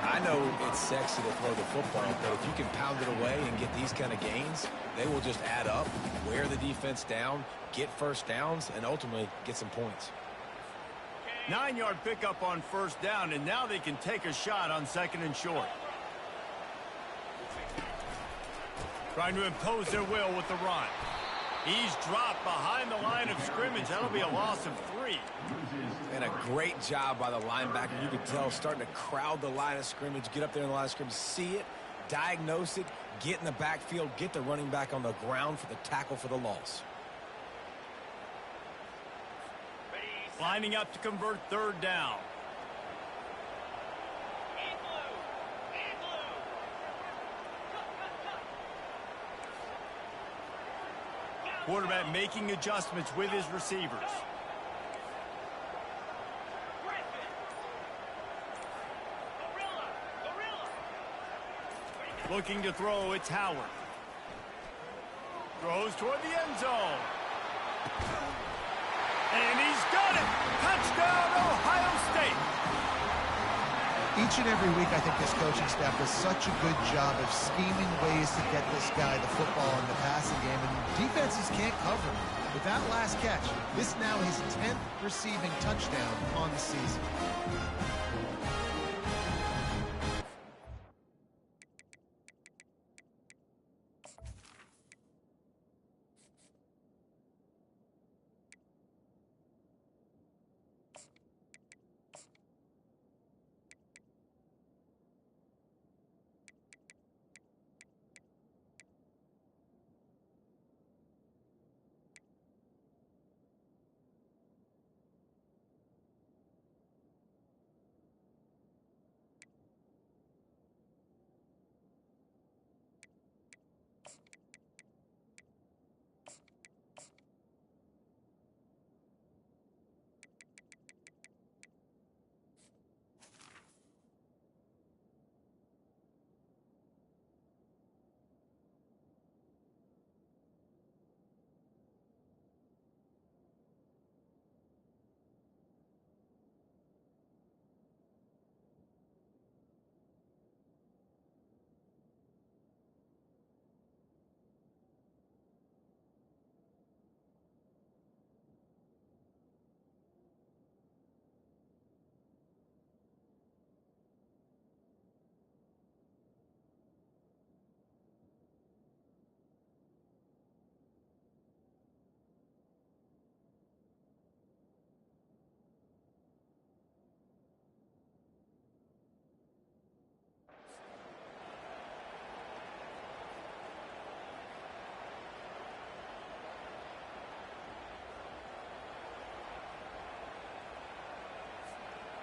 I know it's sexy to throw the football, but if you can pound it away and get these kind of gains, they will just add up, wear the defense down, get 1st downs, and ultimately get some points. 9-yard pickup on 1st down, and now they can take a shot on 2nd and short. Trying to impose their will with the run. He's dropped behind the line of scrimmage. That'll be a loss of 3. And a great job by the linebacker. You could tell starting to crowd the line of scrimmage, get up there in the line of scrimmage, see it, diagnose it, get in the backfield, get the running back on the ground for the tackle for the loss. Lining up to convert 3rd down. Quarterback making adjustments with his receivers. Looking to throw, it's Howard. Throws toward the end zone. And he's got it! Touchdown, Ohio State! Each and every week, I think this coaching staff does such a good job of scheming ways to get this guy the football in the passing game, and defenses can't cover him. With that last catch, this now his 10th receiving touchdown on the season.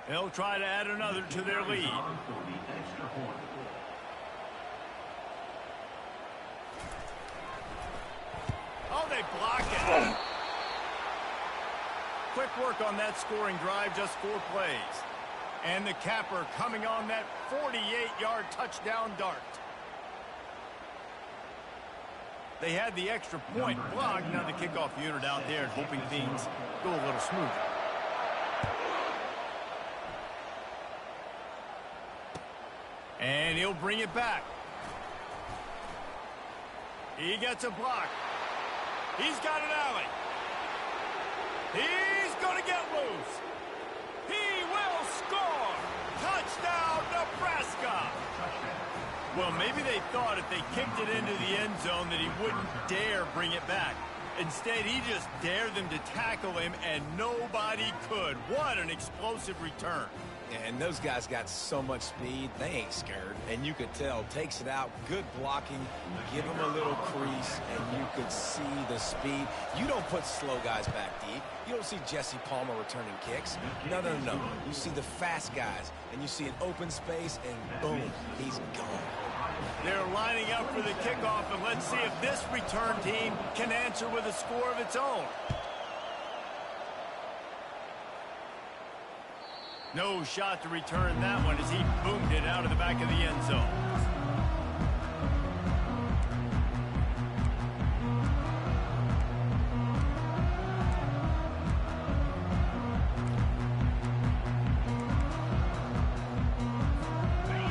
They'll try to add another to their lead. Oh, they block it. Quick work on that scoring drive, just 4 plays. And the capper coming on that 48-yard touchdown dart. They had the extra point blocked. Now the kickoff unit out there hoping things go a little smoother. And he'll bring it back. He gets a block. He's got an alley. He's going to get loose. He will score. Touchdown, Nebraska. Well, maybe they thought if they kicked it into the end zone that he wouldn't dare bring it back. Instead, he just dared them to tackle him, and nobody could. What an explosive return. And those guys got so much speed, they ain't scared. And you could tell, takes it out, good blocking, give him a little crease, and you could see the speed. You don't put slow guys back deep. You don't see Jesse Palmer returning kicks. No. You see the fast guys, and you see an open space, and boom, he's gone. They're lining up for the kickoff, and let's see if this return team can answer with a score of its own. No shot to return that one as he boomed it out of the back of the end zone.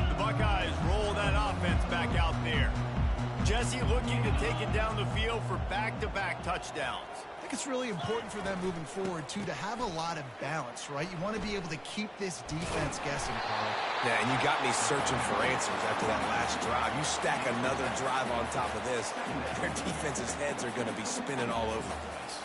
The Buckeyes roll that offense back out there. Jesse looking to take it down the field for back-to-back touchdowns. think it's really important for them moving forward, too, to have a lot of balance, right? You want to be able to keep this defense guessing, Paul. Yeah, and you got me searching for answers after that last drive. You stack another drive on top of this, their defense's heads are going to be spinning all over the place.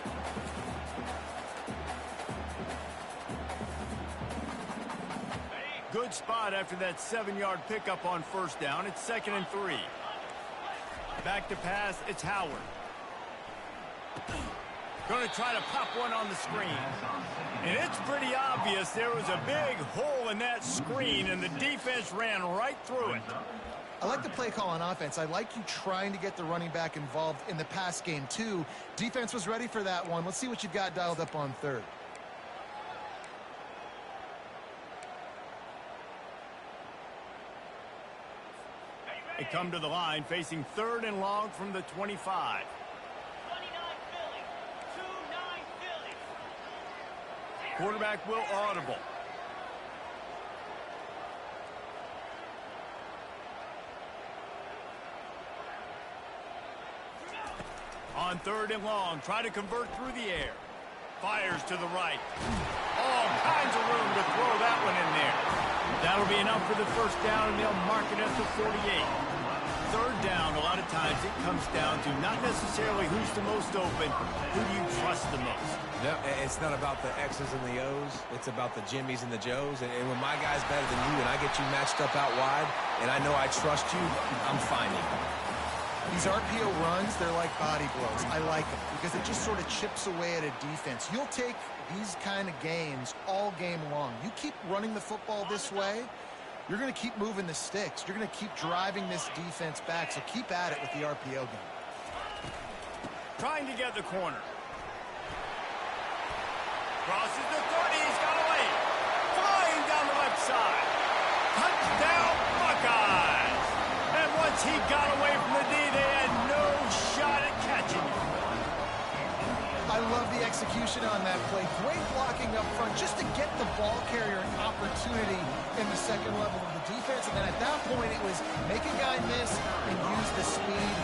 Good spot after that 7-yard pickup on first down. It's 2nd and 3. Back to pass, it's Howard. Going to try to pop one on the screen. And it's pretty obvious there was a big hole in that screen, and the defense ran right through it. I like the play call on offense. I like you trying to get the running back involved in the pass game, too. Defense was ready for that one. Let's see what you've got dialed up on third. They come to the line facing 3rd and long from the 25. 29 Philly. 2-9 Philly. Quarterback will audible. On 3rd and long, try to convert through the air. Fires to the right. All kinds of room to throw that one in there. That'll be enough for the first down, and they'll mark it at the 48. 3rd down, a lot of times it comes down to not necessarily who's the most open, who do you trust the most. Yep, it's not about the X's and the O's. It's about the Jimmys and the Joes. And when my guy's better than you and I get you matched up out wide and I know I trust you, I'm finding. These RPO runs, they're like body blows. I like them because it just sort of chips away at a defense. You'll take these kind of games all game long. You keep running the football this way, you're going to keep moving the sticks. You're going to keep driving this defense back, so keep at it with the RPO game. Trying to get the corner. Crosses the 30, he's got away. Flying down the left side. Touchdown, Buckeyes. And once he got away from the D, they had no shot at catching him. I love the execution on that play. Great blocking up front just to get the ball carrier an opportunity in the second level of the defense. And then at that point, it was make a guy miss and use the speed.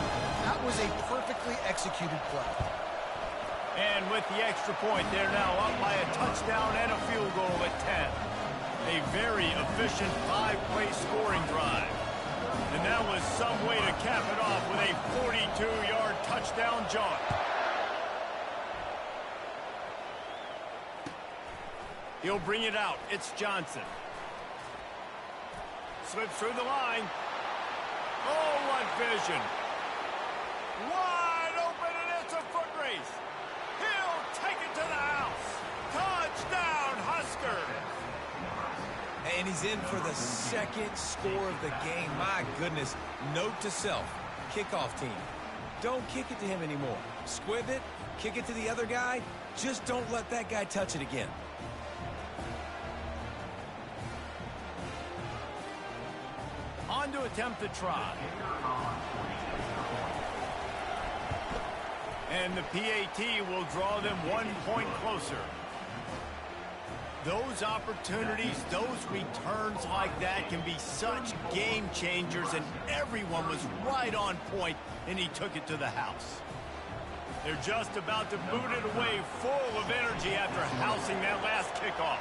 That was a perfectly executed play. And with the extra point, they're now up by a touchdown and a field goal at 10. A very efficient 5-play scoring drive. And that was some way to cap it off with a 42-yard touchdown jaunt. He'll bring it out. It's Johnson. Slips through the line. Oh, what vision. Wide open, and it's a foot race. He'll take it to the house. Touchdown, Huskers. And he's in for the 2nd score of the game. My goodness. Note to self. Kickoff team. Don't kick it to him anymore. Squib it. Kick it to the other guy. Just don't let that guy touch it again. On to attempt the try. And the PAT will draw them 1 point closer. Those opportunities, those returns like that can be such game changers, and everyone was right on point, and he took it to the house. They're just about to boot it away full of energy after housing that last kickoff.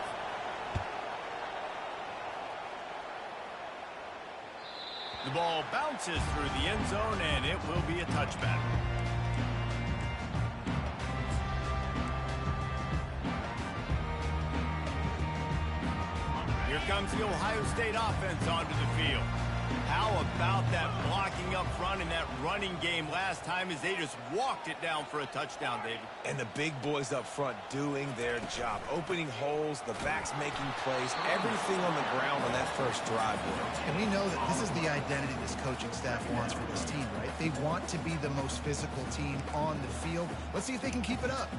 The ball bounces through the end zone, and it will be a touchback. Here comes the Ohio State offense onto the field. How about that blocking up front in that running game last time as they just walked it down for a touchdown, David? And the big boys up front doing their job. Opening holes, the backs making plays, everything on the ground on that first drive. And we know that this is the identity this coaching staff wants for this team, right? They want to be the most physical team on the field. Let's see if they can keep it up.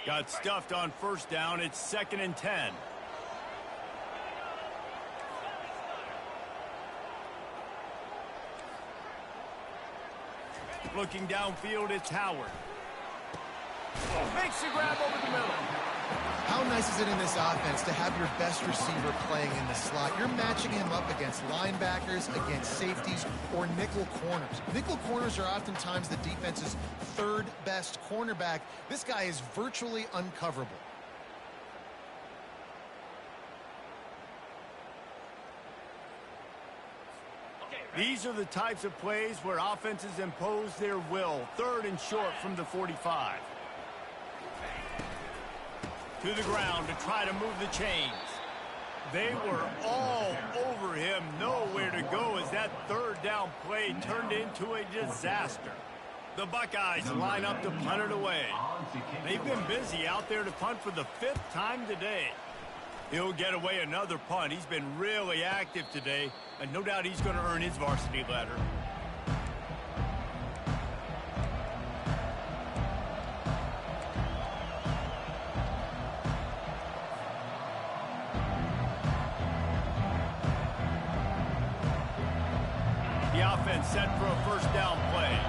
Got stuffed on first down. It's 2nd and 10. Looking downfield, it's Howard. Makes the grab over the middle. How nice is it in this offense to have your best receiver playing in the slot? You're matching him up against linebackers, against safeties, or nickel corners. Nickel corners are oftentimes the defense's third best cornerback. This guy is virtually uncoverable. These are the types of plays where offenses impose their will. 3rd and short from the 45. To the ground to try to move the chains. They were all over him. Nowhere to go as that 3rd down play turned into a disaster. The Buckeyes line up to punt it away. They've been busy out there to punt for the 5th time today. He'll get away another punt. He's been really active today, and no doubt he's going to earn his varsity ladder. The offense set for a 1st down play.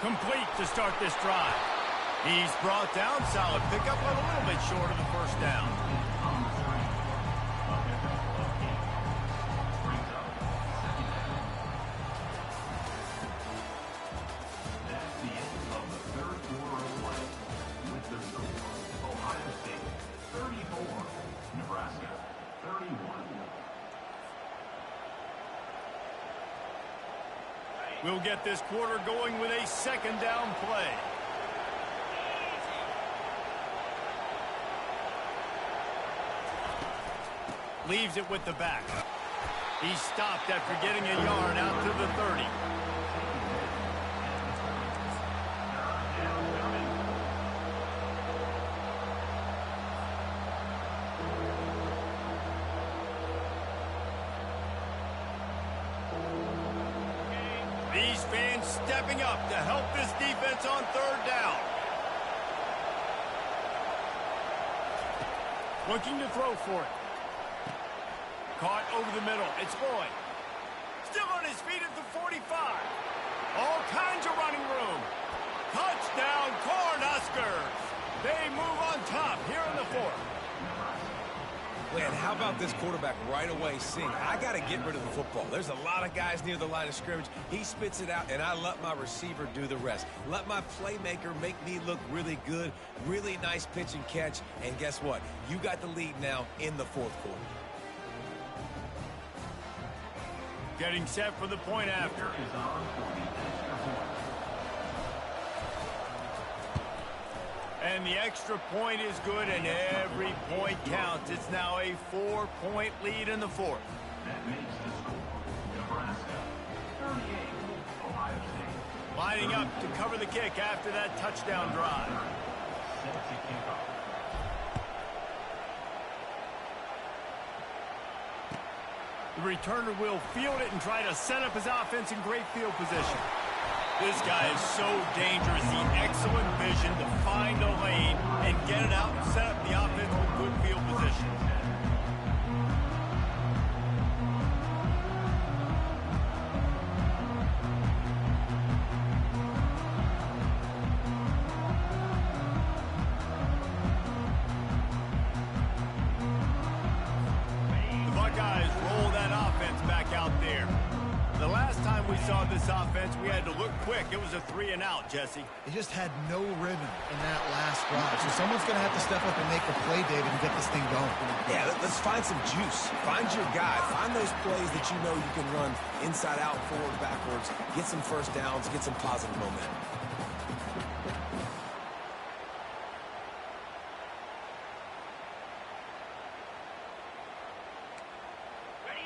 Complete to start this drive. He's brought down. Solid pickup, but a little bit short of the 1st down. That's the end of the 3rd quarter of play. With the score, Ohio State 34, Nebraska 31. We'll get this quarter going with a 2nd down play. Leaves it with the back. He stopped after getting a yard out to the 30. These fans stepping up to help this defense on 3rd down. Looking to throw for it. Caught over the middle. It's Boyd. Still on his feet at the 45. All kinds of running room. Touchdown, Cornhuskers. They move on top here in the 4th. Man, how about this quarterback right away seeing, I got to get rid of the football. There's a lot of guys near the line of scrimmage. He spits it out, and I let my receiver do the rest. Let my playmaker make me look really good, really nice pitch and catch, and guess what? You got the lead now in the 4th quarter. Getting set for the point after. And the extra point is good, and every point counts. It's now a 4-point lead in the 4th. That makes the score Nebraska 38, Ohio State. Lining up to cover the kick after that touchdown drive. Set to kick off. The returner will field it and try to set up his offense in great field position. This guy is so dangerous. The excellent vision to find a lane and get it out and set up the offense with good field position. The Buckeyes roll that offense back out there. The last time we saw this offense, we had to look quick. It was a 3-and-out, Jesse. He just had no rhythm in that last drive. So someone's going to have to step up and make a play, David, and get this thing going. Yeah, let's find some juice. Find your guy. Find those plays that you know you can run inside out, forward, backwards. Get some 1st downs. Get some positive momentum.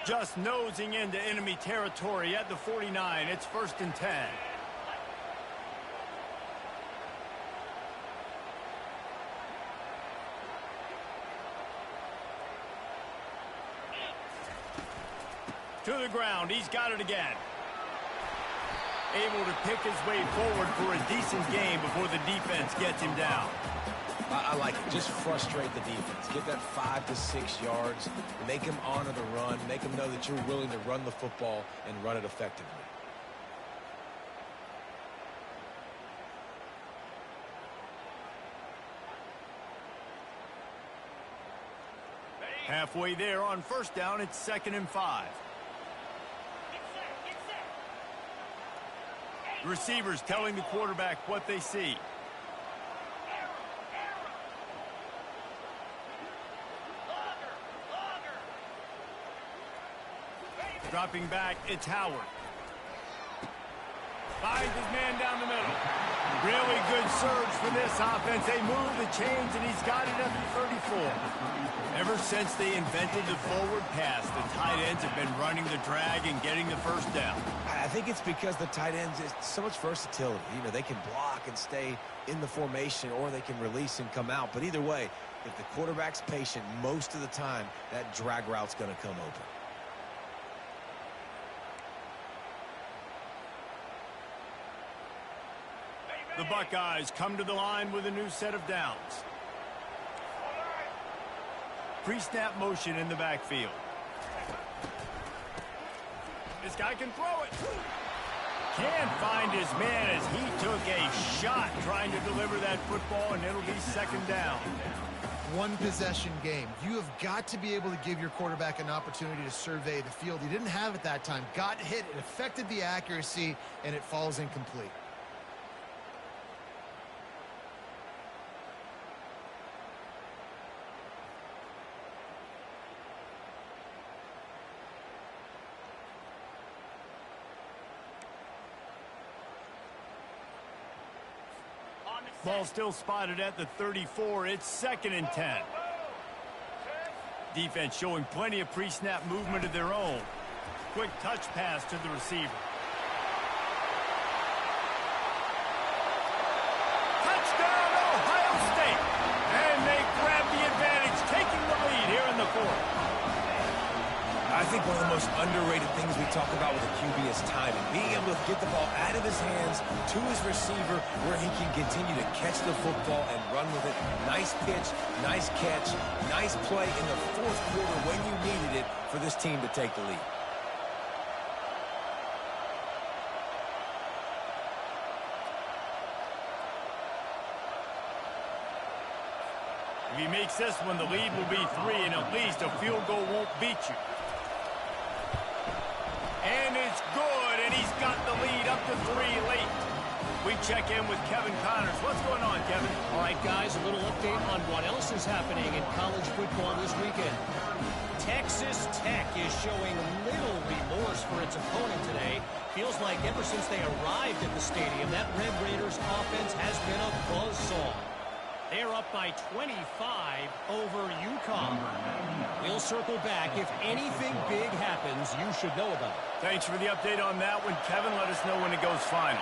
Just nosing into enemy territory at the 49. It's 1st and 10. To the ground. He's got it again. Able to pick his way forward for a decent game before the defense gets him down. I like it. Just frustrate the defense. Get that 5 to 6 yards. Make them honor the run. Make them know that you're willing to run the football and run it effectively. Halfway there on first down, it's 2nd and 5. Get set. The receivers telling the quarterback what they see. Dropping back, it's Howard. Finds his man down the middle. Really good surge for this offense. They move the chains, and he's got it at the 34. Ever since they invented the forward pass, the tight ends have been running the drag and getting the first down. I think it's because the tight ends is so much versatility. You know, they can block and stay in the formation, or they can release and come out. But either way, if the quarterback's patient, most of the time, that drag route's going to come open. The Buckeyes come to the line with a new set of downs. Pre-snap motion in the backfield. This guy can throw it. Can't find his man as he took a shot trying to deliver that football, and it'll be 2nd down. One possession game. You have got to be able to give your quarterback an opportunity to survey the field. He didn't have it that time. Got hit. It affected the accuracy, and it falls incomplete. Ball still spotted at the 34. It's 2nd and 10. Defense showing plenty of pre-snap movement of their own. Quick touch pass to the receiver. Touchdown, Ohio State! And they grab the advantage, taking the lead here in the 4th. I think one of the most underrated things we talk about with a QB is timing. Being able to get the ball out of his hands to his receiver where he can continue to catch the football and run with it. Nice pitch, nice catch, nice play in the 4th quarter when you needed it for this team to take the lead. If he makes this one, the lead will be 3, and at least a field goal won't beat you. And it's good, and he's got the lead up to 3 late. We check in with Kevin Connors. What's going on, Kevin? All right, guys, a little update on what else is happening in college football this weekend. Texas Tech is showing little remorse for its opponent today. Feels like ever since they arrived at the stadium, that Red Raiders offense has been a buzzsaw. They're up by 25 over UConn. We'll circle back. If anything big happens, you should know about it. Thanks for the update on that one, Kevin. Let us know when it goes final.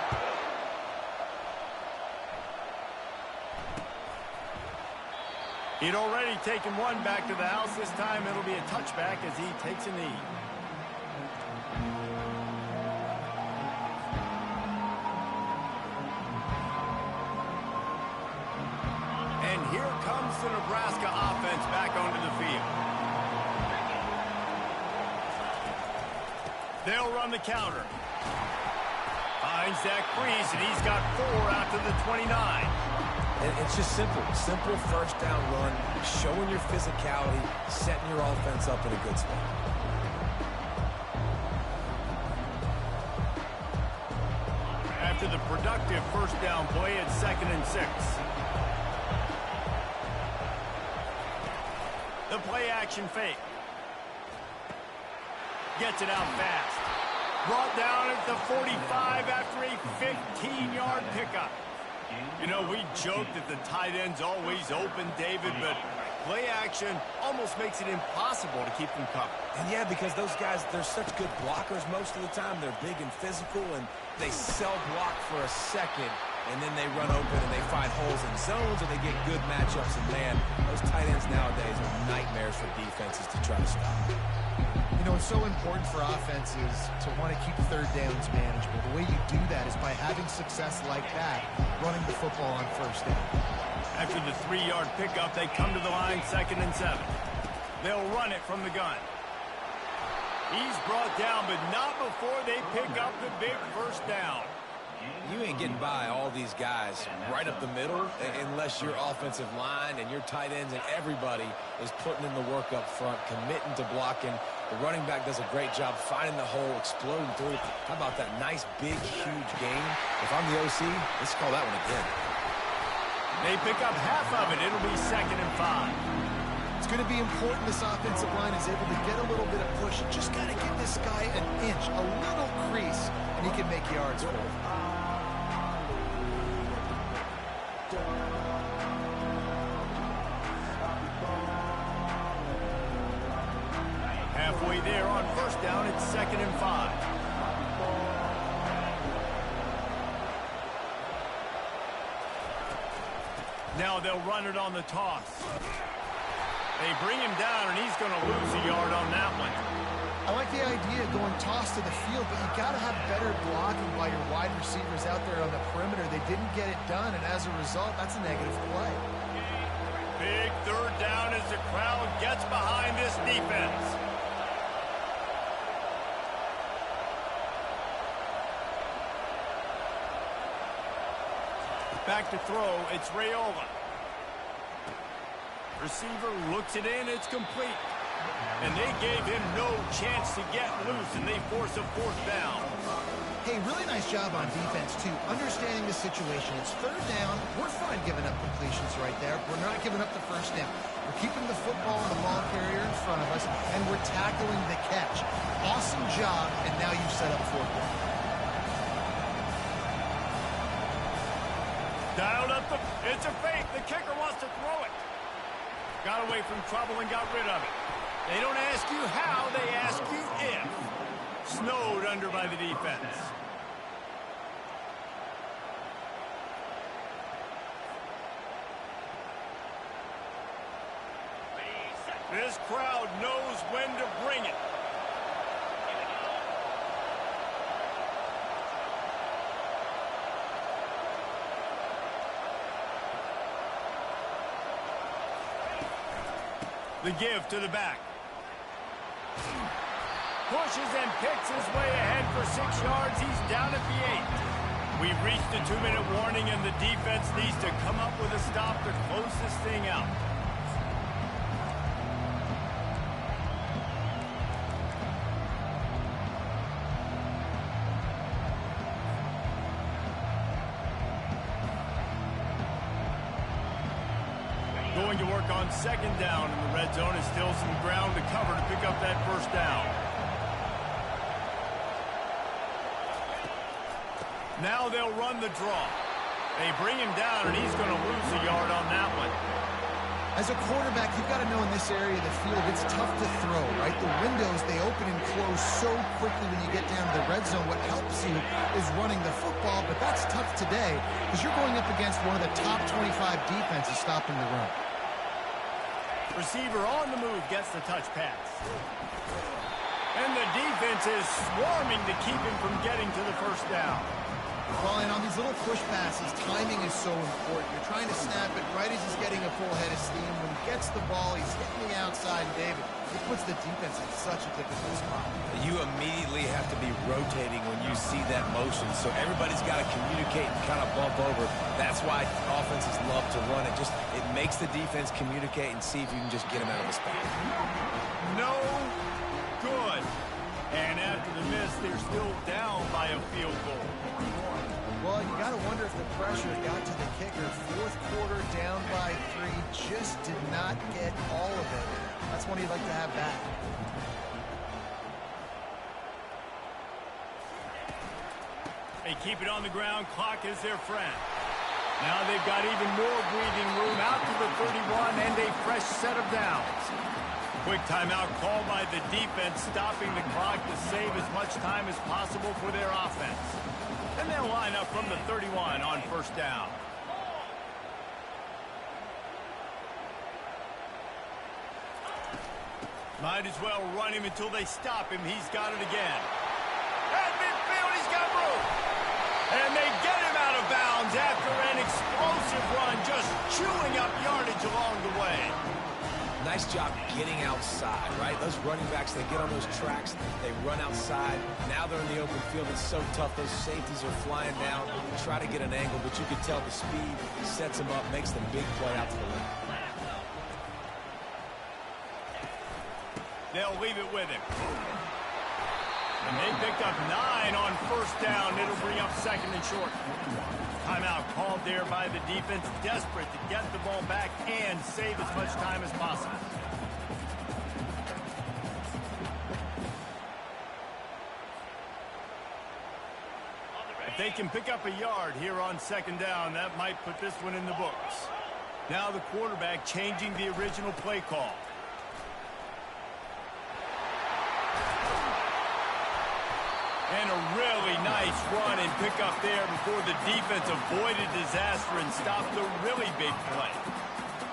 He'd already taken one back to the house. This time it'll be a touchback as he takes a knee. And here comes the Nebraska offense back onto the field. They'll run the counter. Finds that crease, and he's got 4 out to the 29. And it's just simple. Simple first down run, showing your physicality, setting your offense up in a good spot. After the productive first down play, it's 2nd and 6. The play action fake. Gets it out fast. Brought down at the 45 after a 15-yard pickup. You know, we joke that the tight end's always open, David, but play action almost makes it impossible to keep them covered. And yeah, because those guys, they're such good blockers most of the time. They're big and physical, and they block for a second, and then they run open and they find holes in zones, or they get good matchups. And man, those tight ends nowadays are nightmares for defenses to try to stop. You know, it's so important for offenses to want to keep 3rd downs manageable. The way you do that is by having success like that, running the football on first down. After the 3-yard pickup, they come to the line 2nd and 7. They'll run it from the gun. He's brought down, but not before they pick up the big first down. You ain't getting by all these guys right up the middle unless your offensive line and your tight ends and everybody is putting in the work up front, committing to blocking. The running back does a great job finding the hole, exploding through. How about that nice, big, huge gain? If I'm the OC, let's call that one again. They pick up half of it. It'll be 2nd and 5. It's going to be important this offensive line is able to get a little bit of push. Just got to give this guy an inch, a little crease, and he can make yards for it. Halfway there on first down, it's 2nd and 5. Now they'll run it on the toss. They bring him down, and he's going to lose a yard on that one. I like the idea of going toss to the field, but you got to have better blocking by your wide receivers out there on the perimeter. They didn't get it done, and as a result, that's a negative play. Big 3rd down as the crowd gets behind this defense. Back to throw, it's Raiola. Receiver looks it in, it's complete. And they gave him no chance to get loose, and they force a 4th down. Hey, really nice job on defense, too. Understanding the situation. It's 3rd down. We're fine giving up completions right there. We're not giving up the first down. We're keeping the football and the ball carrier in front of us, and we're tackling the catch. Awesome job, and now you've set up 4th down. Dialed up it's a fake. The kicker wants to throw it. Got away from trouble and got rid of it. They don't ask you how, they ask you if. Snowed under by the defense. This crowd knows when to bring it. The give to the back. Pushes and picks his way ahead for 6 yards. He's down at the 8. We've reached the 2-minute warning, and the defense needs to come up with a stop to close this thing out. Going to work on 2nd down in the red zone. Is still some ground to cover to pick up that 1st down. Now they'll run the draw. They bring him down, and he's going to lose a yard on that one. As a quarterback, you've got to know in this area of the field, it's tough to throw, right? The windows, they open and close so quickly when you get down to the red zone. What helps you is running the football, but that's tough today because you're going up against one of the top 25 defenses stopping the run. Receiver on the move gets the touch pass. And the defense is swarming to keep him from getting to the 1st down. Well, and on these little push passes, timing is so important. You're trying to snap it right as he's getting a full head of steam. When he gets the ball, he's hitting the outside, and David, it puts the defense in such a difficult spot. You immediately have to be rotating when you see that motion, so everybody's got to communicate and kind of bump over. That's why offenses love to run it. It makes the defense communicate and see if you can just get them out of the spot. No good. And after the miss, they're still down by a field goal. Well, you got to wonder if the pressure got to the kicker. 4th quarter, down by 3, just did not get all of it. That's one you'd like to have back. They keep it on the ground. Clock is their friend. Now they've got even more breathing room out to the 31 and a fresh set of downs. Quick timeout called by the defense, stopping the clock to save as much time as possible for their offense. And they'll line up from the 31 on 1st down. Might as well run him until they stop him. He's got it again. At midfield, he's got room. And they get him out of bounds after an explosive run, just chewing up yardage along the way. Nice job getting outside, right? Those running backs, they get on those tracks, they run outside. Now they're in the open field. It's so tough. Those safeties are flying down, try to get an angle, but you can tell the speed sets them up, makes them big play out to the left. They'll leave it with him. And they picked up 9 on first down. It'll bring up 2nd and short. Timeout called there by the defense, desperate to get the ball back and save as much time as possible. If they can pick up a yard here on 2nd down, that might put this one in the books. Now the quarterback changing the original play call. And a really nice run and pick up there before the defense avoided disaster and stopped the really big play.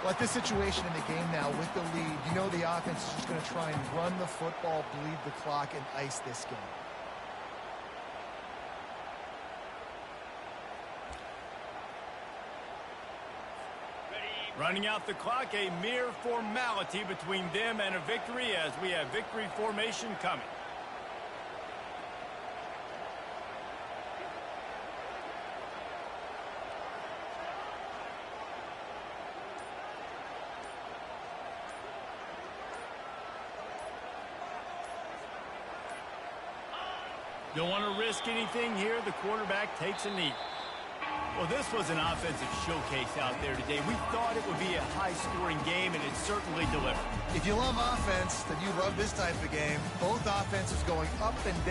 Well, at this situation in the game now with the lead, you know the offense is just going to try and run the football, bleed the clock, and ice this game. Running out the clock, a mere formality between them and a victory as we have victory formation coming. Don't want to risk anything here. The quarterback takes a knee. Well, this was an offensive showcase out there today. We thought it would be a high-scoring game, and it certainly delivered. If you love offense, then you love this type of game. Both offenses going up and down.